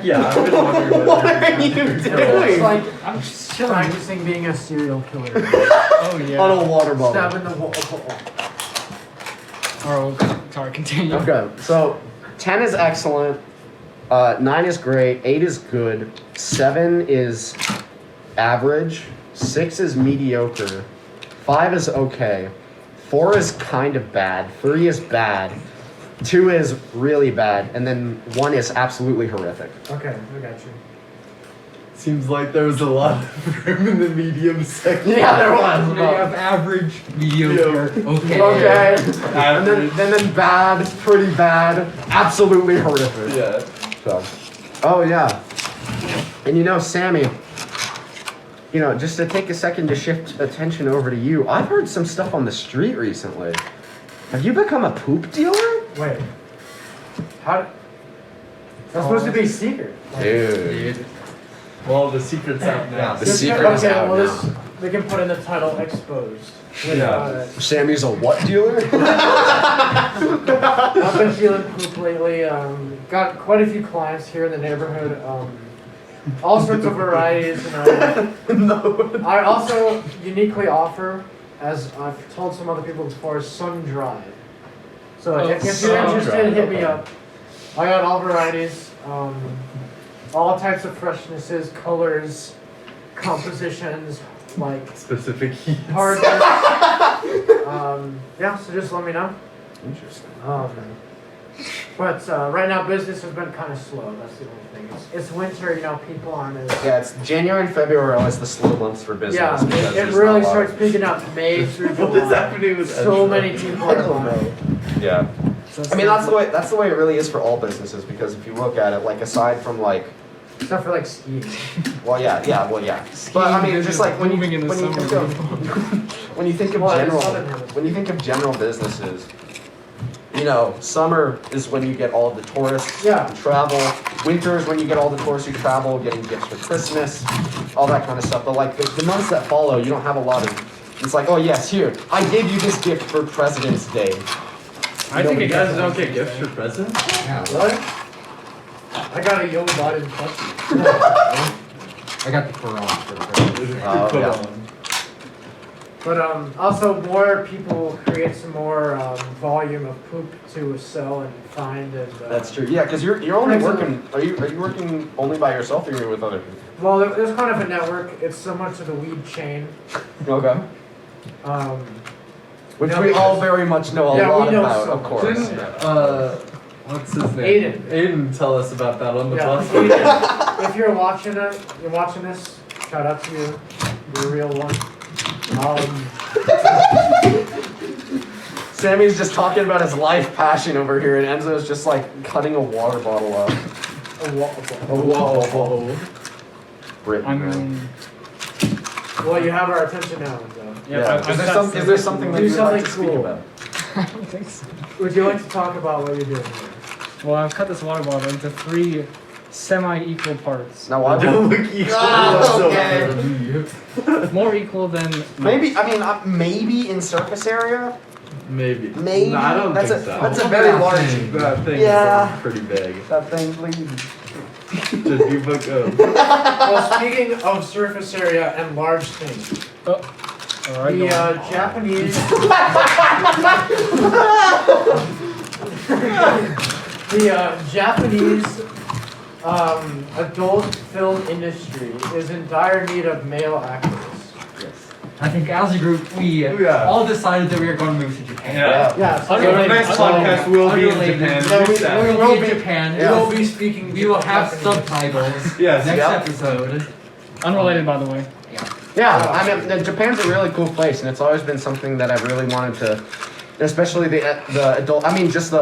Yeah, I've been wondering What are you It's doing? like I'm just chilling. practicing being a serial killer. Oh yeah. On a water bottle. Stabbing the wall. Oh, sorry. Continue. Okay, so 10 is excellent. 9 is great. 8 is good. 7 is average. 6 is mediocre. 5 is okay. 4 is kind of bad. 3 is bad. 2 is really bad. And then 1 is absolutely horrific. Okay, I got you. Seems like there was a lot of room in the medium section. Yeah, there was. You have average, mediocre, okay. Okay. And Average. then bad, pretty bad, absolutely horrific. Yeah. So. Oh yeah. And you know, Sammy, you know, just to take a second to shift attention over to you, I've heard some stuff on the street recently. Have you become a poop dealer? Wait. How? That's supposed to be secret. Dude. Well, the secret's out now. The secret is out well, now. this, we can put in the title exposed. Yeah. Sammy's a what dealer? I've been feeling poop lately. Got quite a few clients here in the neighborhood. All sorts of varieties. No. I also uniquely offer, as I've told some other people before, sun dry. So if you're sun interested, dry, hit me okay. up. I got all varieties, all types of freshnesses, colors, compositions, like Specific heat. hardness. Yeah, so just let me know. Interesting. But right now business has been kind of slow. That's the only thing. It's winter, you know, people aren't as... Yeah, it's January and February are always the slow months for business. Yeah, because it there's really not a lot starts of- picking up May through July. What is happening with So Ezra? many people I are don't buying. know. Yeah. I mean, that's the way it really is for all businesses, because if you look at it, like, aside from like, Except for like skiing. well, yeah. But I mean, just like when you Moving in the when you summer. think of when you think of Well, general it's southern hemisphere. when you think of general businesses, you know, summer is when you get all of the tourists Yeah. who travel. Winter is when you get all the tourists who travel, getting gifts for Christmas, all that kind of stuff. But like the months that follow, you don't have a lot of. It's like, oh yes, here I gave you this gift for President's Day. I think You it guys gets don't get gifts for presents? What? I got a Yo Biden plushie. I got the Quran for the present. Oh, Put yeah. on. But also more people create some more volume of poop to sell and find and. That's true. Yeah, because you're only Excellent. working. Are you working only by yourself, or are you with other people? Well, there's kind of a network. It's similar to the weed chain. Okay. Which No, we all because- very much know a Yeah, we lot know about, so of much. course. Didn't, what's his name? Aiden. Aiden tell us about that on the Yeah, bus. if you're watching this, shout out to you. You're a real one. Sammy's just talking about his life passion over here, and Enzo's just like cutting a water bottle up. Whoa. Britain, I man. mean, Well, you have our attention now. So. Yeah. Is there something that Do you'd like to something speak cool. about? I don't think so. Would you like to talk about what you're doing here? Well, I've cut this water bottle into 3 semi-equal parts. Now, why? Don't look equal whatsoever. More equal than Maybe. I mean, maybe in surface area. Maybe. Maybe. No, I don't That's think a so. that's a very large. That thing Yeah. is pretty big. That thing, please. Did you book Well, speaking of surface area and large things, Alright, the go on. Japanese. The Japanese adult film industry is in dire need of male actors. I think as a group, we Yeah. all decided that we were going to move to Japan. Yeah, So the next podcast will be in Unrelated. Japan. No, we- We will be in Japan. We will be speaking. We will have Japanese. subtitles Yes. next Yep. episode. Unrelated, by the way. Yeah, I mean, Japan's a really cool place, and it's always been something that I've really wanted to, especially the adult. I mean, just the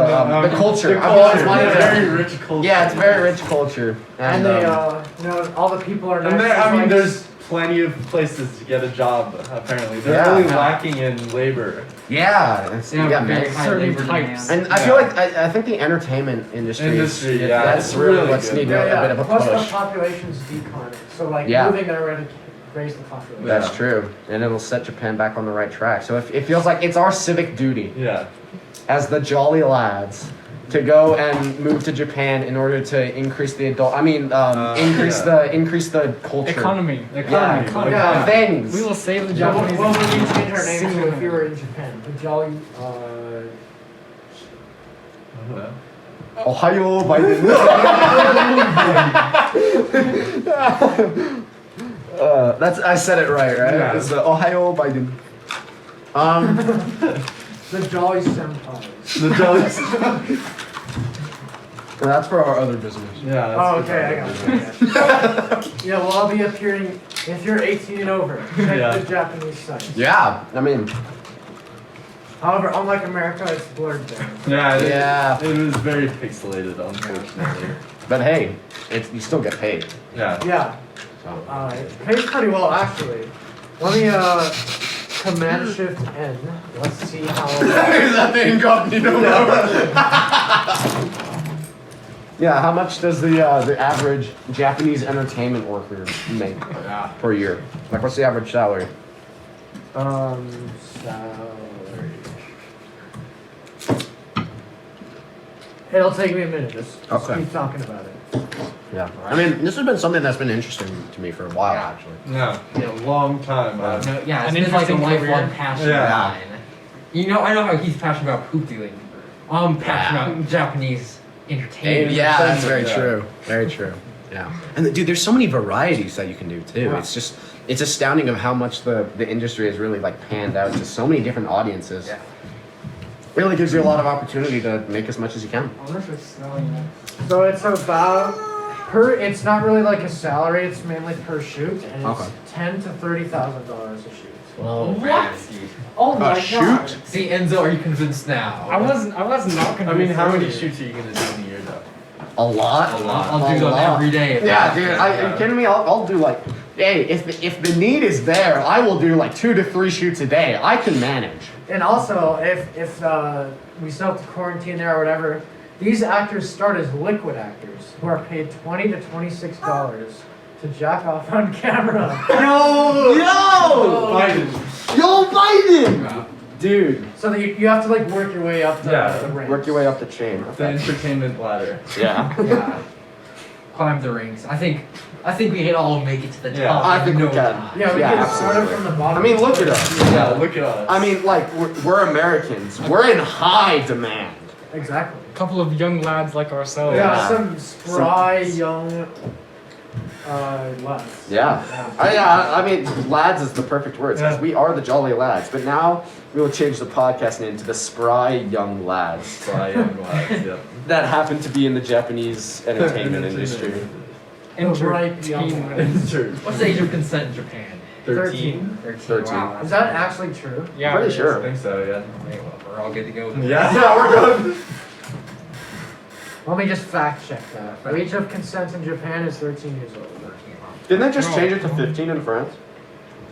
culture. I've always wanted It's to. very rich culture. Yeah, it's very rich culture, And they, all the people are nice. And there, I It's mean, like- there's plenty of places to get a job. Apparently, they're Yeah. really lacking in labor. yeah, it's, Yeah, yeah, very man. high certain labor types. demand. And I feel like I think the entertainment industry, Industry, yeah, that's it's really really what's good. needing a bit of a Plus push. the population's declining, so like Yeah. moving there would raise the population. That's Yeah. true, and it'll set Japan back on the right track. So it feels like it's our civic duty Yeah. as the Jolly Lads to go and move to Japan in order to increase the adult. I mean, increase the culture. Economy. Yeah, Economy. Yeah. things. We will save the So what Japanese. would you change our name to if single-handedly. you were in Japan? The Jolly, Ohio Biden. That's I said it right? Yeah. It's the Ohio Biden. the Jolly Senpai. The jealous. That's for our other business. Yeah. Oh, okay, I got it. Yeah, well, I'll be appearing if you're 18 and over. Check Yeah. the Japanese site. Yeah, I mean, However, unlike America, it's blurred there. Yeah. Yeah. It was very pixelated, unfortunately. but hey, you still get paid. Yeah. Yeah, So. it pays pretty well actually. Let me Command Shift N. Let's see how. Is that the incognito mode? Yeah, how much does the average Japanese entertainment worker make per year? Like, what's the average salary? Salary. It'll take me a minute. Just Okay. keep talking about it. Yeah. I mean, this has been something that's been interesting to me for a while, actually. Yeah. A long time. No, yeah, it's An been like a interesting lifelong career. passion Yeah. of mine. You know, I know how he's passionate about poop dealing. I'm passionate about Japanese entertainment. Yeah, that's very Yeah. true. Very true. Yeah. And dude, there's so many varieties that you can do too. Yeah. It's astounding of how much the industry has really like panned out to so many different audiences. Yeah. Really gives you a lot of opportunity to make as much as you can. I wonder if it's snowing now. So it's about it's not really like a salary, it's mainly per shoot, and it's Okay. $10,000 to $30,000 a shoot. Oh, What? fancy. Oh my shoot? god. See, Enzo, are you convinced now? I was not convinced. I mean, how many earlier. shoots are you gonna do in a year, though? A lot. A lot. I'll do them lot. every day. if Yeah, I- dude. Are you kidding me? I'll do like, hey, if the need is there, I will do like 2 to 3 shoots a day. I can manage. And also, if we still have to quarantine there or whatever, these actors start as liquid actors who are paid $20 to $26 to jack off on camera. Yo! Biden. Yo, Biden! Dude. So that you have to like work your way up the, Yeah, the ranks. Work your way up the chain. The entertainment ladder. Yeah. Yeah. Climb the rings. I think we can all make it to the top. Yeah. I think we No can. time. Yeah, we Yeah, can start it absolutely. from the bottom. I mean, look at us. Yeah, look at us. I mean, like, we're Americans. We're in high demand. Exactly. A couple of young lads like ourselves. Yeah, Yeah. some spry young lads. Yeah. I mean, lads is the perfect words because Yeah. we are the jolly lads. But now we will change the podcast name to the spry young lads Spry young lads, yeah. that happen to be in the Japanese entertainment industry. Ripe young Entertainment. lads. Sure. What's the age of consent in Japan? 13? 13. Wow, Is that's that actually true? Yeah. Pretty I sure. think so, yeah. Okay, well, we're all good to go. Yeah. Yeah, we're good. Let me just fact check that. The age of consent in Japan is 13 years old. Didn't they just change it to 15 in France?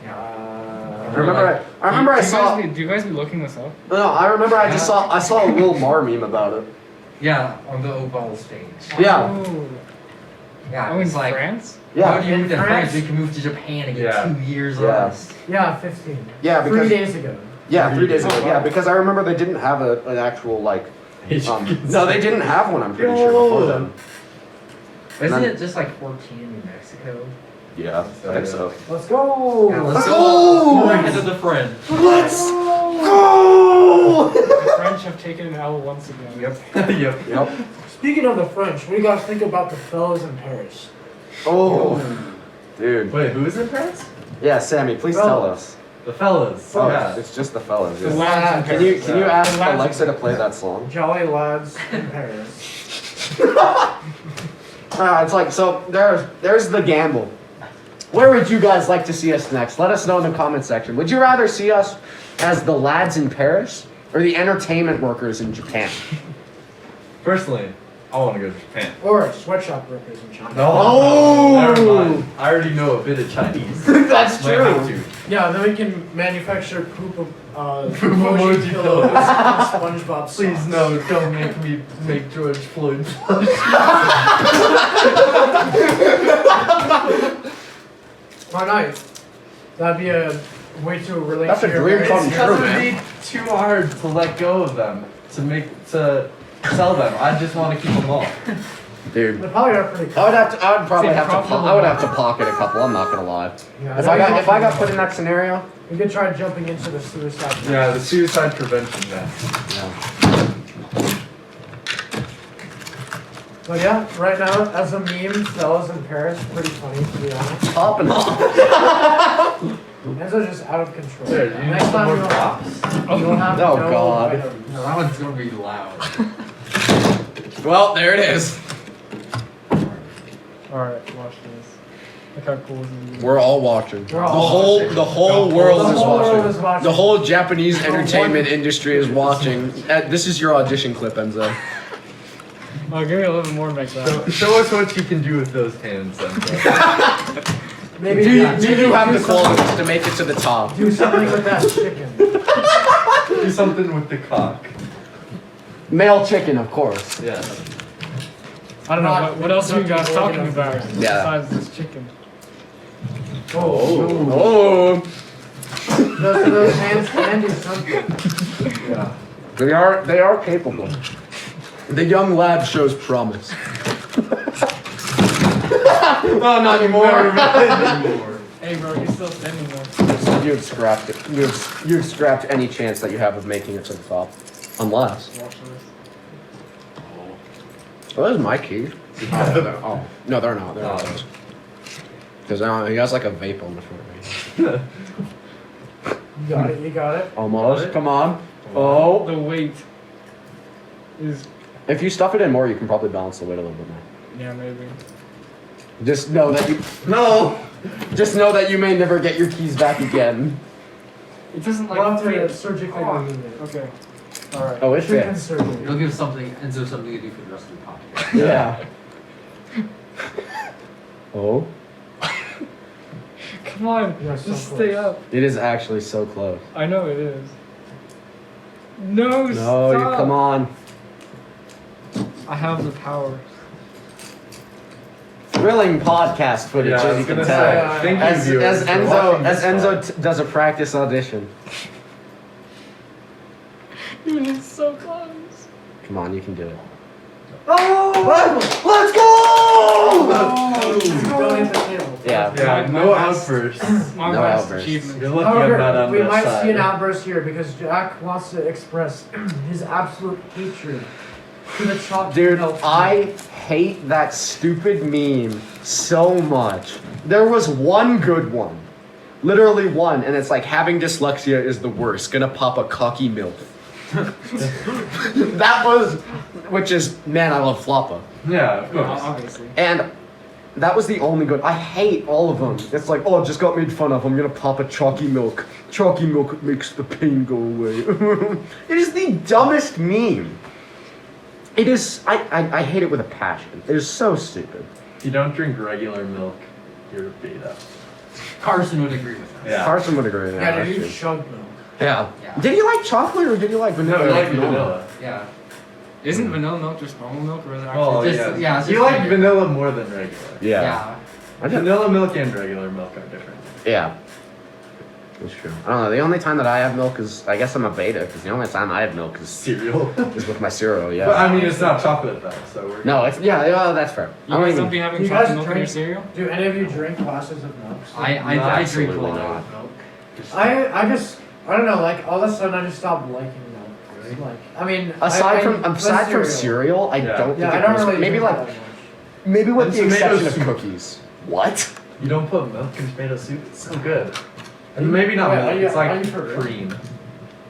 Uh, I remember I saw. Do you guys be looking this up? No, I remember I saw a Lil Mar meme about it. Yeah, on the oval stage. Yeah. Oh, Yeah, oh in it's like, France? how Yeah. do you move to In France? France? You can move to Japan and get Yeah. 2 years Yeah. less. yeah, 15. Yeah, 3 because days ago. yeah, 3 days ago. Oh, wow. Yeah, because I remember they didn't have an actual like. Age of No, they didn't have one. I'm pretty sure before then. Isn't None- it just like 14 in New Mexico? Yeah, I think so. Let's go! Yeah, Let's go! go! We're ahead of the friend. Let's go! The French have taken an L once again. Yep. Yep. Speaking of the French, what do you guys think about the fellas in Paris? Oh, dude. Wait, who is in France? Yeah, Sammy, please Bro. tell us. The fellas. Oh, Yeah. it's just the fellas. The Yeah. lads in Can you Paris. ask The lads in Alexa to Paris. play that song? Jolly lads in Paris. It's like so. There's the gamble. Where would you guys like to see us next? Let us know in the comment section. Would you rather see us as the lads in Paris or the entertainment workers in Japan? Personally, I want to go to Japan. Or sweatshop workers in China. Oh! Never mind. I already know a bit of Chinese. That's Might have true. to. Yeah, then we can manufacture poop Poop emoji emoji pillows pillows. and SpongeBob Please socks. no, don't make me make George Floyd blush. Why not? That'd be a way to relate That's to a your dream come parents. true, Because man. it'd be too hard to let go of them to sell them. I just want to keep them all. Dude. They probably are pretty cool. I would probably See, have to. profitable I would have to pocket a couple. I'm not gonna lie. Yeah, If I got put in that scenario, We could try jumping into the suicide. Yeah, the suicide prevention. Yeah. But yeah, right now, as a meme, fellas in Paris, pretty funny to be honest. popping off. Enzo's just out of control. There, you need Next some time more you'll, props. you'll have Oh, no God. items. No, that one's gonna be loud. Well, there it is. Alright, watch this. Look how cool this is. We're all watching. We're all watching. The whole world The is whole watching. world is watching. The whole Japanese entertainment industry is watching. This is your audition clip, Enzo. Oh, give me a little bit more to make that. Show us what you can do with those hands, Enzo. Maybe Do not. you have the something- qualities to make it to the top? Do something with that chicken. Do something with the cock. Male chicken, of course. Yeah. I don't know, Not- what else are you guys not talking people about Yeah. besides this chicken? Oh, Those hands can do something. Yeah. they are capable. The young lad shows promise. Oh, not anymore. Hey bro, you're still standing there. You've scrapped it. You've scrapped any chance that you have of making it to the top, unless. Watch this. Oh, those my keys. Oh no, they're not. They're not. Oh. Because he has like a vape on the front. Right? You got it. You got it. Almost. Come on. Oh. The weight is, If you stuff it in more, you can probably balance the weight a little bit more. yeah, maybe. Just know that you. No. Just know that you may never get your keys back again. It doesn't like We'll have to fit. surgically Oh, remove it. okay. Alright. Oh, it Chicken fits. surgery. It'll give Enzo something to do for the rest of the podcast. Yeah. Oh. Come on, You are so just stay close. up. It is actually so close. I know it is. No, No, stop. come on. I have the power. Thrilling podcast footage, Yeah, I as was you can gonna tell. say, thank you, As viewers, for Enzo, watching as this Enzo pod. does a practice audition. Dude, it's so close. Come on, you can do it. Oh! Let's go! Don't hit the table. Yeah. Yeah, no outbursts. My No last outbursts. achievement. You're lucky I'm not However, on we this might side. see an outburst here because Jack wants to express his absolute hatred to the chocolate Dude, milk. I hate that stupid meme so much. There was one good one. Literally one, and it's like having dyslexia is the worst. Gonna pop a cocky milk. That was, which is, man, I love Floppa. Yeah, of Yeah, course. obviously. And that was the only good. I hate all of them. It's like, oh, just got made fun of. I'm gonna pop a chalky milk. Chalky milk makes the pain go away. It is the dumbest meme. It is. I hate it with a passion. It is so stupid. If you don't drink regular milk, you're a beta. Carson would agree with that. Yeah. Carson would agree with that. Yeah, dude, you actually. chug milk. Yeah. Yeah. Did you like chocolate or did you like vanilla? No, I like vanilla. Yeah. Isn't vanilla milk just normal milk, or is it actually? Oh, Just, yeah. yeah, it's You just like like- vanilla more than regular. Yeah. Yeah. I did- Vanilla milk and regular milk are different. Yeah. That's true. I don't know. The only time that I have milk is, I guess I'm a beta, because the only time I have milk is Cereal. with my cereal. Yeah. But I mean, it's not chocolate though, so we're. No, it's yeah. That's fair. You I don't guys even- don't be having You guys chocolate milk in your drink- cereal? Do any of you drink glasses of milk? I drink a Absolutely lot not. of milk. I don't know, like all of a sudden I just stopped liking milk. Really? Like, I mean, Aside from with cereal, I Yeah. don't think Yeah, I it don't goes- really maybe drink like that much. maybe with And the tomato exception of soup. cookies. What? You don't put milk in tomato soup? It's so good. And maybe not Wait, milk, are you- it's are you like for real? cream.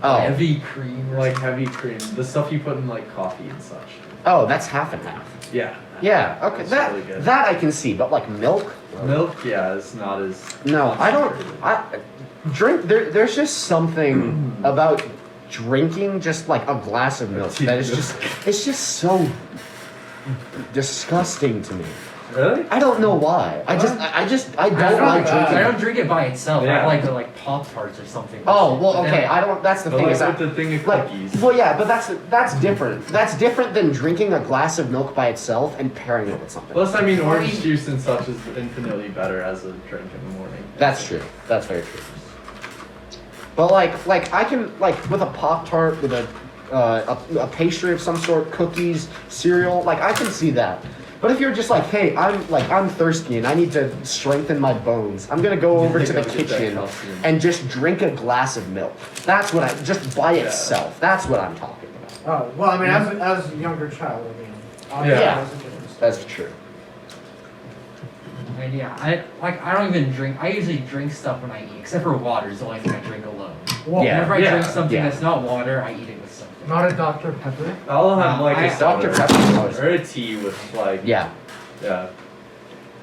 Oh, Heavy cream. or Like heavy cream. The stuff you put in like coffee and such. oh, that's half and half. Yeah. Yeah. Okay. That's That really good. that I can see, but like milk. Milk, yeah, is not as. No, I don't. I drink. There's just something about drinking just like a glass of milk that is just. It's just so disgusting to me. Really? I don't know why. I don't like bad. drinking. I don't drink it by itself. Yeah. I like the Pop Tarts or something. Oh well, But then- okay. I don't. That's the But thing like is that. with the thing of Like, cookies. well, yeah, but that's different. That's different than drinking a glass of milk by itself and pairing it with something. Plus, I mean, orange juice and such is infinitely better as a drink in the morning. That's true. That's very true. But like I can like with a Pop-Tart, with a pastry of some sort, cookies, cereal, like I can see that. But if you're just like, hey, I'm thirsty and I need to strengthen my bones, I'm gonna go over to the Go get that kitchen calcium. and just drink a glass of milk. That's what I just by itself. That's what I'm talking about. Oh, well, I mean, as a younger child, I mean, Yeah. that's a different story. That's true. And yeah, I don't even drink. I usually drink stuff when I eat, except for water is the only thing I drink alone. Well, Yeah. Whenever I Yeah. drink something Yeah. that's not water, I eat it with something. Not a Dr. Pepper. I'll have No, like I- a soda Dr. Pepper's always or a tea with like Yeah. yeah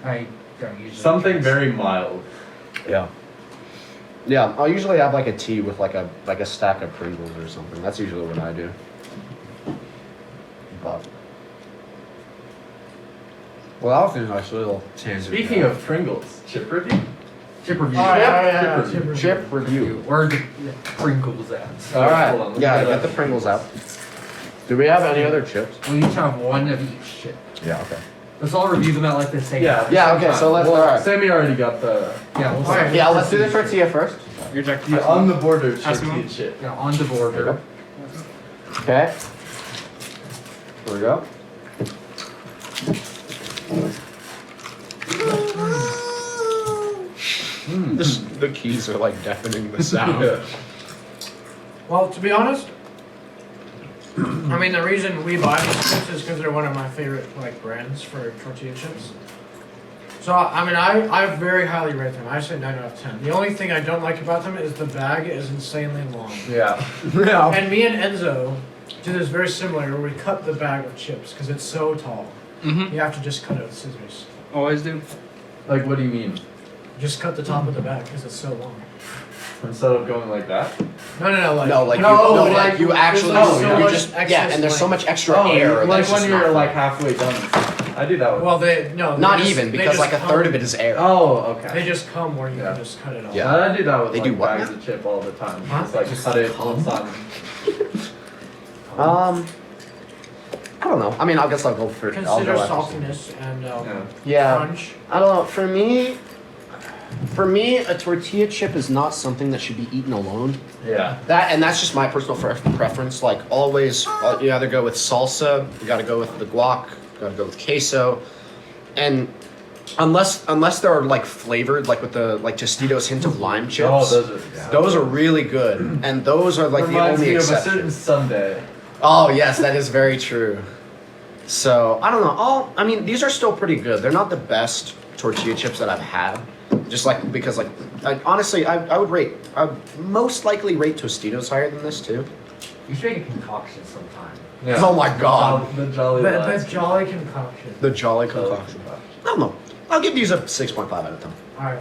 I don't usually. something drink. very mild. Yeah. Yeah, I'll usually have like a tea with like a stack of Pringles or something. That's usually what I do. But well, that was a nice little tangent. Speaking of Pringles, chip review. Chip review. Yeah. Chip review. chip review. Where are the Pringles at? All Hold on, right. let me Yeah, get get the Pringles out. Do we have any other chips? We each have one of each chip. Yeah. Okay. Let's all review them at like the same Yeah. time. Yeah. Okay. So let's. Well, All right. Sammy already got the Yeah, we'll Alright. Yeah. Let's do the tortilla first. You're Jack. the on the border Ask me tortilla one. chip. Yeah, on the border. Okay. Here we go. The keys are like deafening the sound. Yeah. Well, to be honest, I mean the reason we buy these chips is because they're one of my favorite like brands for tortilla chips. So I mean I very highly rate them. I say 9 out of 10. The only thing I don't like about them is the bag is insanely long. Yeah. Yeah. And me and Enzo do this very similar where we cut the bag of chips because it's so tall. Mm-hmm. You have to just cut it with scissors. Always do. Like, what do you mean? Just cut the top of the bag because it's so long. Instead of going like that? No, like No, like no, you, no, like, like you there's, actually, like, so you much just, yeah, excess and there's so length. much extra air. like that's when just you're not like fun. halfway done. I do that with. Well, they Not just- even they because just like a come- third of it is air. Oh, They okay. just come where you Yeah. can just cut it off. Yeah. I do that with They like do what bags now? of chip all the time. Huh? Just like cut it once on. I don't know. I mean, I guess I'll go for. I'll Consider go after saltiness and Yeah. Yeah. crunch. I don't know. For me, a tortilla chip is not something that should be eaten alone. Yeah. That's just my personal preference. Like always, you either go with salsa, you got to go with the guac, you got to go with queso, and unless they're like flavored, like with the like Tostitos hint of lime chips, Oh, those are really good, and those are like reminds the me only of a certain exception. Sunday. Oh yes, that is very true. So I don't know. I mean, these are still pretty good. They're not the best tortilla chips that I've had. Just like because like honestly, I would most likely rate Tostitos higher than this too. You should make a concoction sometime. Yeah. Oh my god, The Jolly The Lads. Jolly concoction. the Jolly concoction. I don't know. I'll give these a 6.5 out of 10. Alright.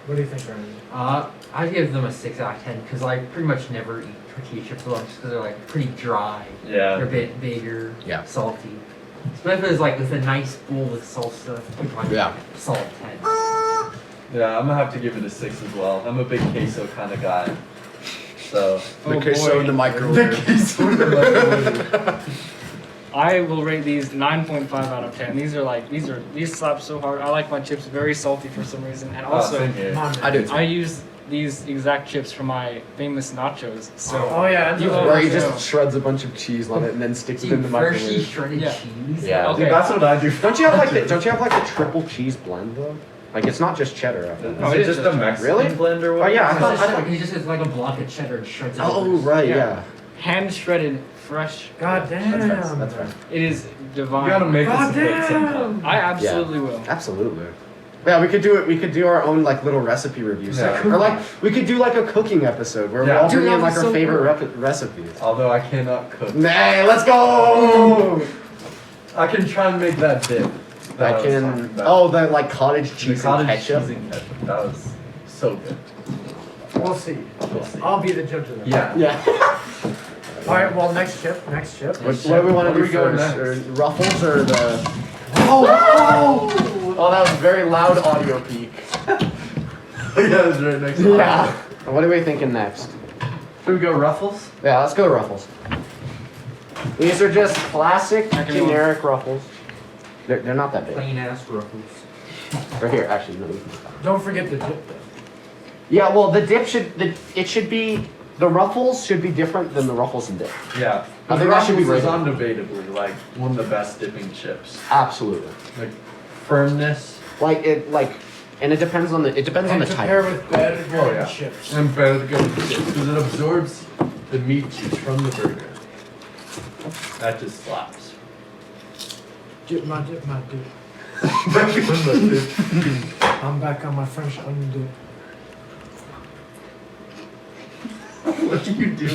What do you think, Ryan? I give them a 6 out of 10 because I pretty much never eat tortilla chips alone just because they're like pretty dry. They're a Yeah. bit bigger, Yeah. salty. Especially if it's like with a nice bowl with salsa, like Yeah. solid 10. Yeah, I'm gonna have to give it a 6 as well. I'm a big queso kind of guy. So. Oh, boy. in the microwave. I will rate these 9.5 out of 10. These slap so hard. I like my chips very salty for some reason, and also same here. Come on, I man. do. I use these exact chips for my famous nachos. So Oh yeah, You- Enzo. Where he Yeah. just shreds a bunch of cheese on it and then sticks it in the Hershey microwave. shredded Yeah. cheese. Yeah. Okay. Dude, that's what I do. Don't you have like the triple cheese blend though? Like it's not just cheddar. I think. Oh, Is it it is just a just- Mexican Really? blend or Oh what? yeah, I It's thought. just like, he just has like a block of cheddar and shreds it. Oh over. right, Yeah. yeah. hand shredded, fresh. God damn. That's right. It is You divine. gotta make us a God plate damn. sometime. I absolutely will. Absolutely. Yeah, we could do it. We could do our own like little recipe review section, or like we could do like a cooking episode where we Yeah. all Dude, bring in that like was our so favorite good. recipes. Although I cannot cook. Nay, let's go! I can try and make that dip. I that was talking can. about. Oh, the like cottage The cheese cottage and ketchup. cheese and ketchup. That was so good. We'll see. We'll see. I'll be the judge of that. Yeah. Yeah. Alright, well next chip. What do we want What to are do we going first? next? Or Ruffles or the? Oh, that was a very loud audio peak. Yeah, it's right next to it. Yeah. What are we thinking next? Should we go Ruffles? Yeah, let's go Ruffles. These are just classic, I can generic Ruffles. They're not that big. Plain ass ruffles. They're here, actually. No. Don't forget the dip though. Yeah, well, the dip the Ruffles should be different than the Ruffles and dip. Yeah. I think that should be Ruffles is rated. undebatably like one of the best dipping chips. Absolutely. Like firmness And it depends on the And to type. pair with better Oh, yeah. chips. and better good chips because it absorbs the meat juice from the burger. That just slaps. Dip my dip. I'm back on my French onion dip. What do you do?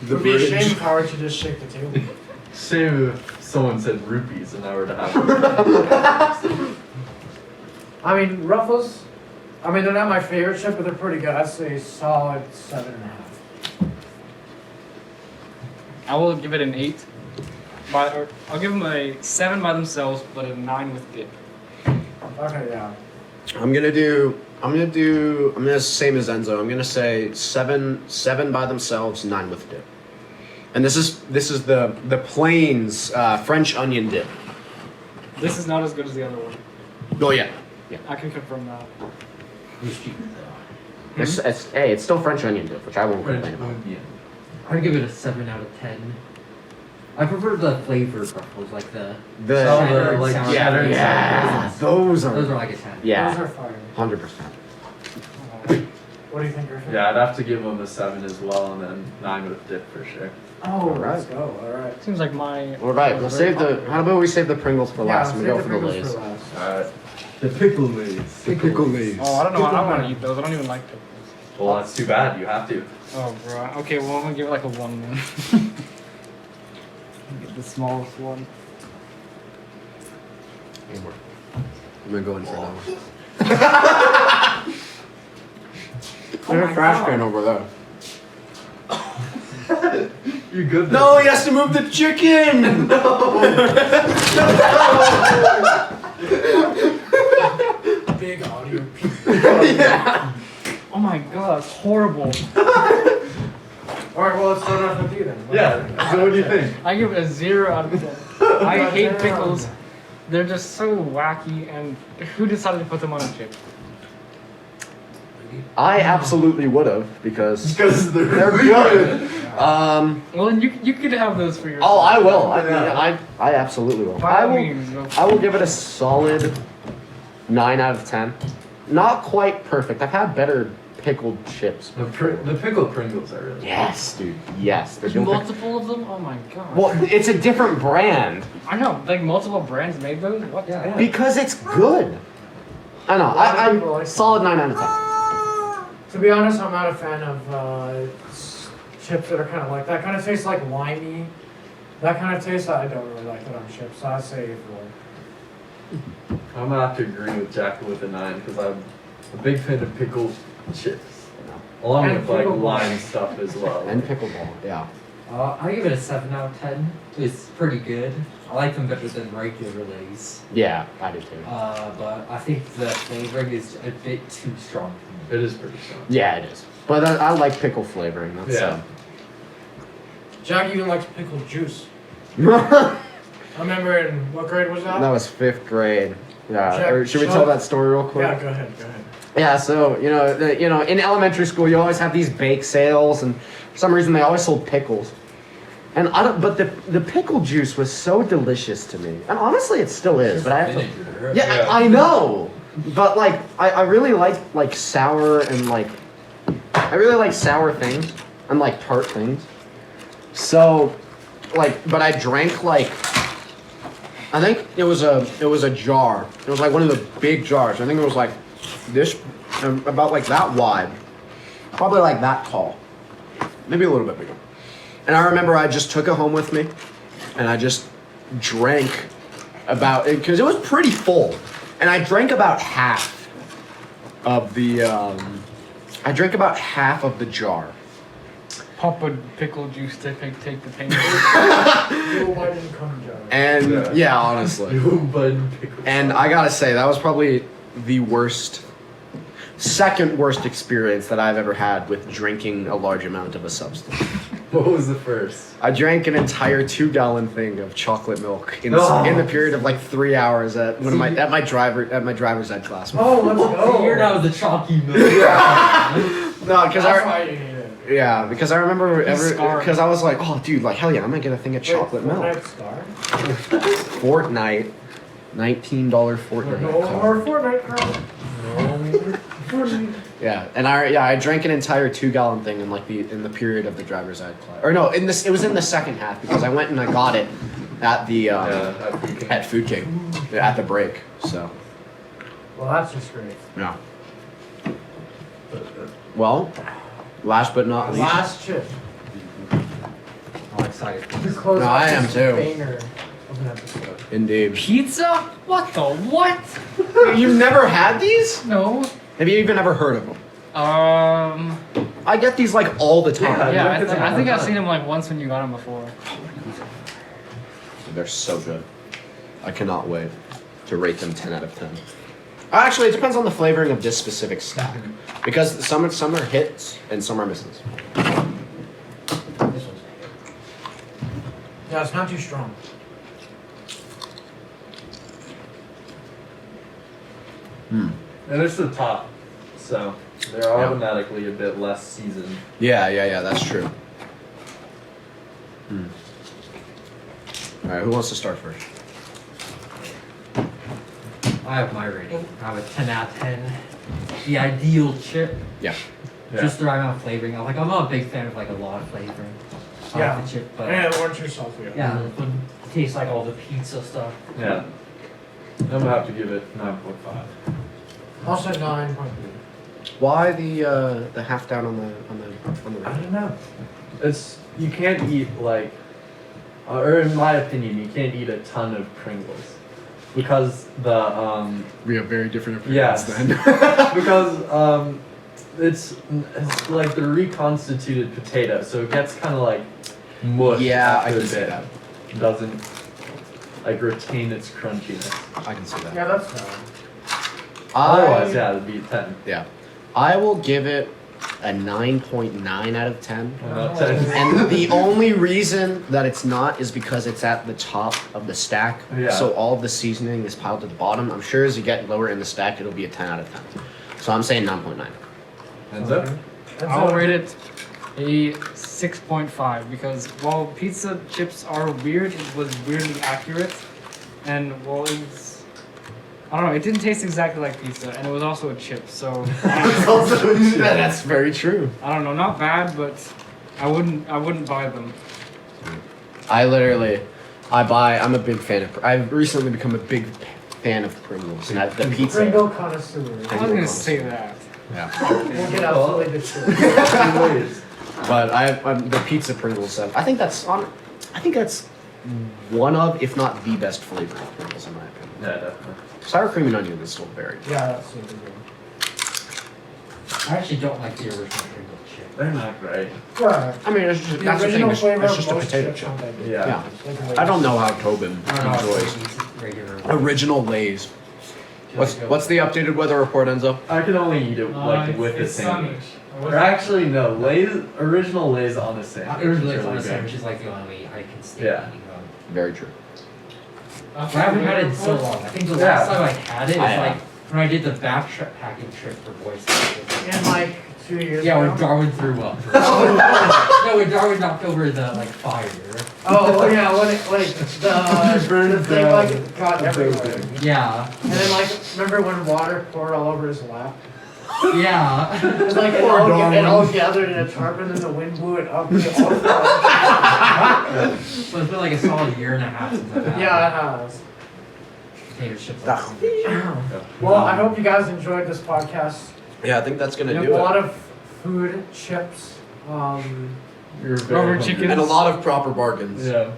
It would be a shame if I were to just shake the table. Shame if someone said rupees and I were to have. I mean, Ruffles, I mean, they're not my favorite chip, but they're pretty good. I'd say solid 7.5. I will give it an 8. Or I'll give them a 7 by themselves, but a 9 with dip. Okay, yeah. I'm gonna same as Enzo. I'm gonna say seven by themselves, 9 with dip. And this is the Plains French onion dip. This is not as good as the other one. Oh yeah. I can confirm that. Who's cheaper though? It's still French onion dip, which I won't French complain about. onion. I'd give it a 7 out of 10. I prefer the flavored Ruffles, like the The cheddar and like sour cheddar cream. and yeah, those Those are are like a 10. yeah, Those are fire. 100%. What do you think, Griffin? Yeah, I'd have to give them a 7 as well, and then 9 with dip for sure. Oh, Alright. let's go. All right. Seems like my. All right, we'll save the. How about we save the Pringles for last and we save go for the Pringles Lays? for last. Alright. The pickle lays. Lays. Oh, I don't know. I don't want to eat those. I don't even like pickles. Well, that's too bad. You have to. Oh, bro. Okay, well, I'm gonna give it like a 1 then. Get the smallest one. I'm gonna go in for that one. There's a trash can over there. You're good. No, he has to move the chicken. Big audio. Yeah. Oh my god, it's horrible. All right, well, let's start off with you then. Yeah. So what do you think? I give it a 0 out of 10. I hate pickles. They're just so wacky, and who decided to put them on a chip? I absolutely would have because Because they're good. Well, then you could have those for yourself. Oh, I will. Yeah. I absolutely will. By I all will. means, go for I will give it a solid 9 out of 10. Not quite perfect. I've had better pickled chips. the pickled Pringles are really. Yes, dude. Yes. They're it. doing Multiple of them? Oh my god. well, it's a different brand I know, like multiple brands made those? What the heck? because it's good. I know. I'm solid 9 out of 10. To be honest, I'm not a fan of chips that are kind of like that. Kind of tastes like limey. That kind of taste I don't really like that on chips. So I'd say 4. I'm gonna have to agree with Jack with a 9 because I'm a big fan of pickled chips, along And with like pickleball. lime stuff as well. And pickleball. Yeah. I give it a 7 out of 10. It's pretty good. I like them better than regular Lays. Yeah, I do too. But I think the flavoring is a bit too strong for me. It is pretty strong. Yeah, it is. But I like pickle flavoring. That's Yeah. Jack even likes pickled juice. that I remember in what grade was that? was 5th grade. Yeah. Jack, Or should we shut tell up. that story real quick? Yeah, go ahead. Yeah, so in elementary school, you always have these bake sales, and for some reason they always sold pickles. And but the pickle juice was so delicious to me, and honestly, it still is. But I have to, Vinegar. yeah, I know. But like, I really like sour and I really like sour things and like tart things. So, but I drank I think it was a jar. It was like one of the big jars. I think it was like this, about like that wide, probably like that tall, maybe a little bit bigger. And I remember I just took it home with me, and I just drank because it was pretty full, and I drank about half of the jar. Pop a pickle juice to take the pain. Joe Biden come jar. And yeah, honestly. And I gotta say, that was probably the second worst experience that I've ever had with drinking a large amount of a substance. What was the first? I drank an entire 2-gallon thing of chocolate milk in the period of like 3 hours at my driver's ed class. Oh, let's go. So you're now the chalky milk. No, because That's why you hate it. yeah, because I remember scarred. because I was like, oh, dude, like hell yeah, I'm gonna get a thing of chocolate milk. Fortnite Star? $14 Fortnite. No card. more Fortnite, girl. Yeah, and I drank an entire 2-gallon thing in the period of the driver's ed class. Or no, it was in the second half because I went and I got it at the at Food King at the break. So Well, that's just great. yeah. Well, Last but not least. Last chip. I'm excited. To close No, out I am this too. banger of an episode. Indeed. Pizza? What the what? You've never had these? No. Have you even ever heard of them? I get these like all the time. Yeah, look at them I think all I've the seen them like once when you got them before. They're so good. I cannot wait to rate them 10 out of 10. Actually, it depends on the flavoring of this specific stack. Because some are hits and some are misses. This one's Yeah, it's not too strong. And it's the top, so they're automatically a bit less seasoned. Yeah, that's true. Alright, who wants to start first? I have my rating. I have a 10 out of 10. The ideal chip. Yeah. Just the right amount of flavoring. I'm not a big fan of like a lot of flavoring. I Yeah. like the chip, but Yeah, warn yourself. yeah, it tastes like all the pizza stuff. Yeah. I'm gonna have to give it 9.5. Also 9.3. Why the half down on the I don't know. It's you can't eat like, or in my opinion, you can't eat a ton of Pringles because We have very different yes because it's like the reconstituted potato, so it gets kind of like mush. Yeah, I after can a see bit. that. It doesn't like retain its crunchiness. I can see that. Yeah, that's fine. Otherwise, yeah, it'd be a 10. Yeah. I will give it a 9.9 out of 10. Not 10. And the only reason that it's not is because it's at the top of the stack. Yeah. So all of the seasoning is piled at the bottom. I'm sure as you get lower in the stack, it'll be a 10 out of 10. So I'm saying 9.9. Enzo? I'll rate it a 6.5 because while pizza chips are weird, it was weirdly accurate. And while it's, I don't know, it didn't taste exactly like pizza, and it was also a chip, so That's very true. I don't know, not bad, but I wouldn't buy them. I'm a big fan of, I've recently become a big fan of Pringles. And the pizza. Pringle connoisseur. I was gonna say that. Yeah. We'll get absolutely destroyed. Anyways, But the pizza Pringles stuff. I think that's one of, if not the best flavor of Pringles in my opinion. yeah, definitely. Sour cream and onion is still very good. Yeah, that's super good. I actually don't like the original Pringle chip. They're not great. Yeah. I mean, it's just, The that's the thing. original It's flavor of just a most potato chips chip. aren't that good. Yeah. Like I don't know how Tobin I don't know, enjoys it's regular. original Lay's. What's the updated weather report, Enzo? I can only eat it like with a it's sunny. sandwich. Or actually, no. Original Lay's on a sandwich. Originally, is it's on a really sandwich good. is like the only way I can stay Yeah. eating them. Very true. I haven't had it in so long. I think the last time I had it is like when I did the backpacking trip for Boy Scouts. In like 2 years Yeah, ago. when Darwin threw up. No, when Darwin knocked over the like fire. Oh yeah, when it like the thing like got everywhere. Yeah, And then like remember when water poured all over his lap? yeah. It's like it all gathered in a tarp and then the wind blew it up. And it all fell. So it's been like a solid year and a half since I've had Yeah, it has. potato chips. Well, I hope you guys enjoyed this podcast. Yeah, I think that's gonna We have do a it. lot of food, chips, You're very Rubber hungry. chicken. And a lot of proper bargains. Yeah.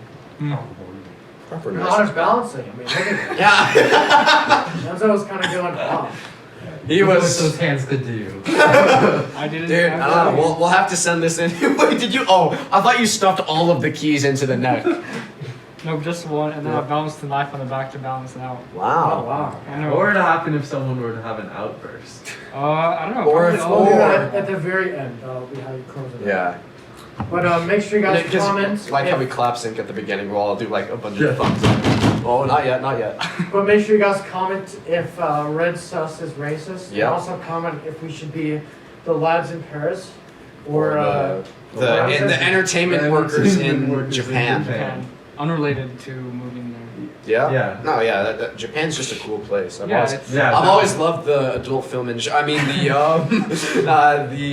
Proper a nice. lot of balancing. I mean, look at Yeah. that. Enzo was kind of going off. He What was. those hands could do. I didn't. Dude, I don't know. We'll have to send this in. Wait, did you? Oh, I thought you stuffed all of the keys into the neck. No, just one, and then I balanced the knife on the back to balance it out. Oh Wow. wow. I What know. would happen if someone were to have an outburst? I don't know. Or probably if- all- We'll do Or- that at the very end. That'll be how you close it. Yeah. But make sure you guys Because, comment. like how we if- clap sync at the beginning, we'll all do like a bunch Yeah. of thumbs up. Oh, not yet, not yet. But make sure you guys comment if red sus is racist. Yeah. And also comment if we should be the lads in Paris or the entertainment workers in Japan. Japan. Unrelated to moving there. Yeah. Yeah. No, yeah. Japan's just a cool place. I've Yeah, always, it's Yeah. I've always loved the adult film industry. I mean the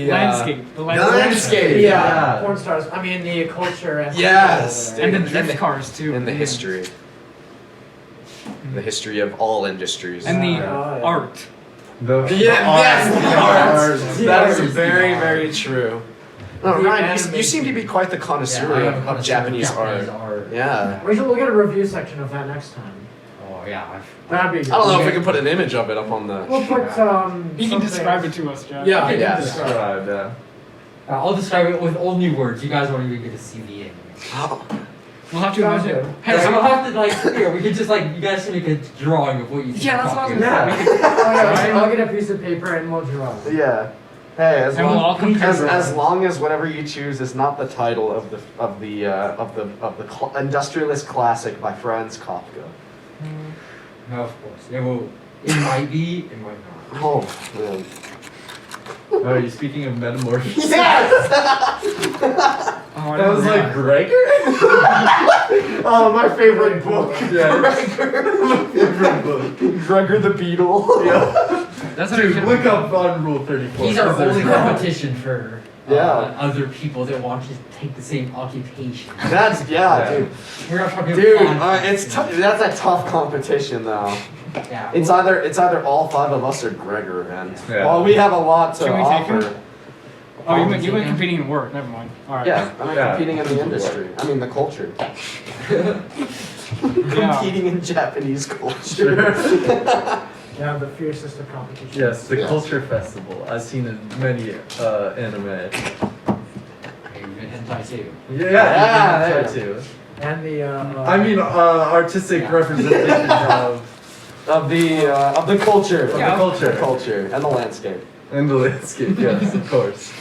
landscape. The landscape. the Yeah. porn stars. I mean the culture and Yes. And the And drift the- cars too. and the history. The history of all industries. And the Yeah. art. The Yes, the art. arts. That is arts. very, very true. Oh, the Ryan, anime you seem to be quite the connoisseur I am a of connoisseur Japanese art. Yeah. We should look at a review section of that next time. Oh yeah. That'd be good. I don't know if we can put an image of it up on the. We'll put You can something- describe it to us, Jack. Yeah, Yeah. Describe, yeah. I'll describe it with only words. You guys won't even get to see the image. Oh. We'll have to Sounds imagine. good. Hey, Yeah, so we'll have to like here. We could just like you guys can make a drawing of what you. Yeah, that's what I was Yeah. gonna say. Oh, yeah, I'll get a piece of paper and we'll draw. Yeah. Hey, as And we'll all long compare as long as whatever you choose is not the title of the industrialist classic by Franz Kafka. No, of course. It will. It might be. It might not. Oh man. Oh, are you speaking of metamorphosis? Yes! Oh, I That was like Gregor? Oh, my favorite book. Yeah. Favorite book. Gregor the Beetle. Yeah. That's what Dude, look up on Rule 34. These are There's only no- competition for Yeah. other people that want to take the same occupation. That's Yeah. dude. We're not talking Dude, about it's that's a tough competition though. yeah. It's either all five of us or Gregor, and Yeah. well, we have a lot to Should we take offer. him? Oh, you went competing in work. Never mind. All right. Yeah, I'm Yeah. competing in the industry. I mean the culture. Competing in Japanese culture. Yeah, the fiercest of competition. Yes, the Yes. Culture Festival, as seen in many anime. Even hentai too. Yeah, Yeah, try there to. And the I mean, artistic Yeah. representation of of the culture. the Yeah. culture The culture and the landscape. and the landscape. Yes, of course.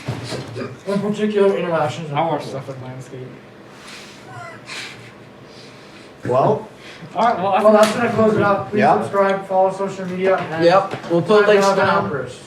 in particular interactions. I watch stuff with landscape. Well, All right. Well, I Well, that's gonna close it out. Please Yeah. subscribe, follow social media. And Yep, we'll put time to links have an down. outburst.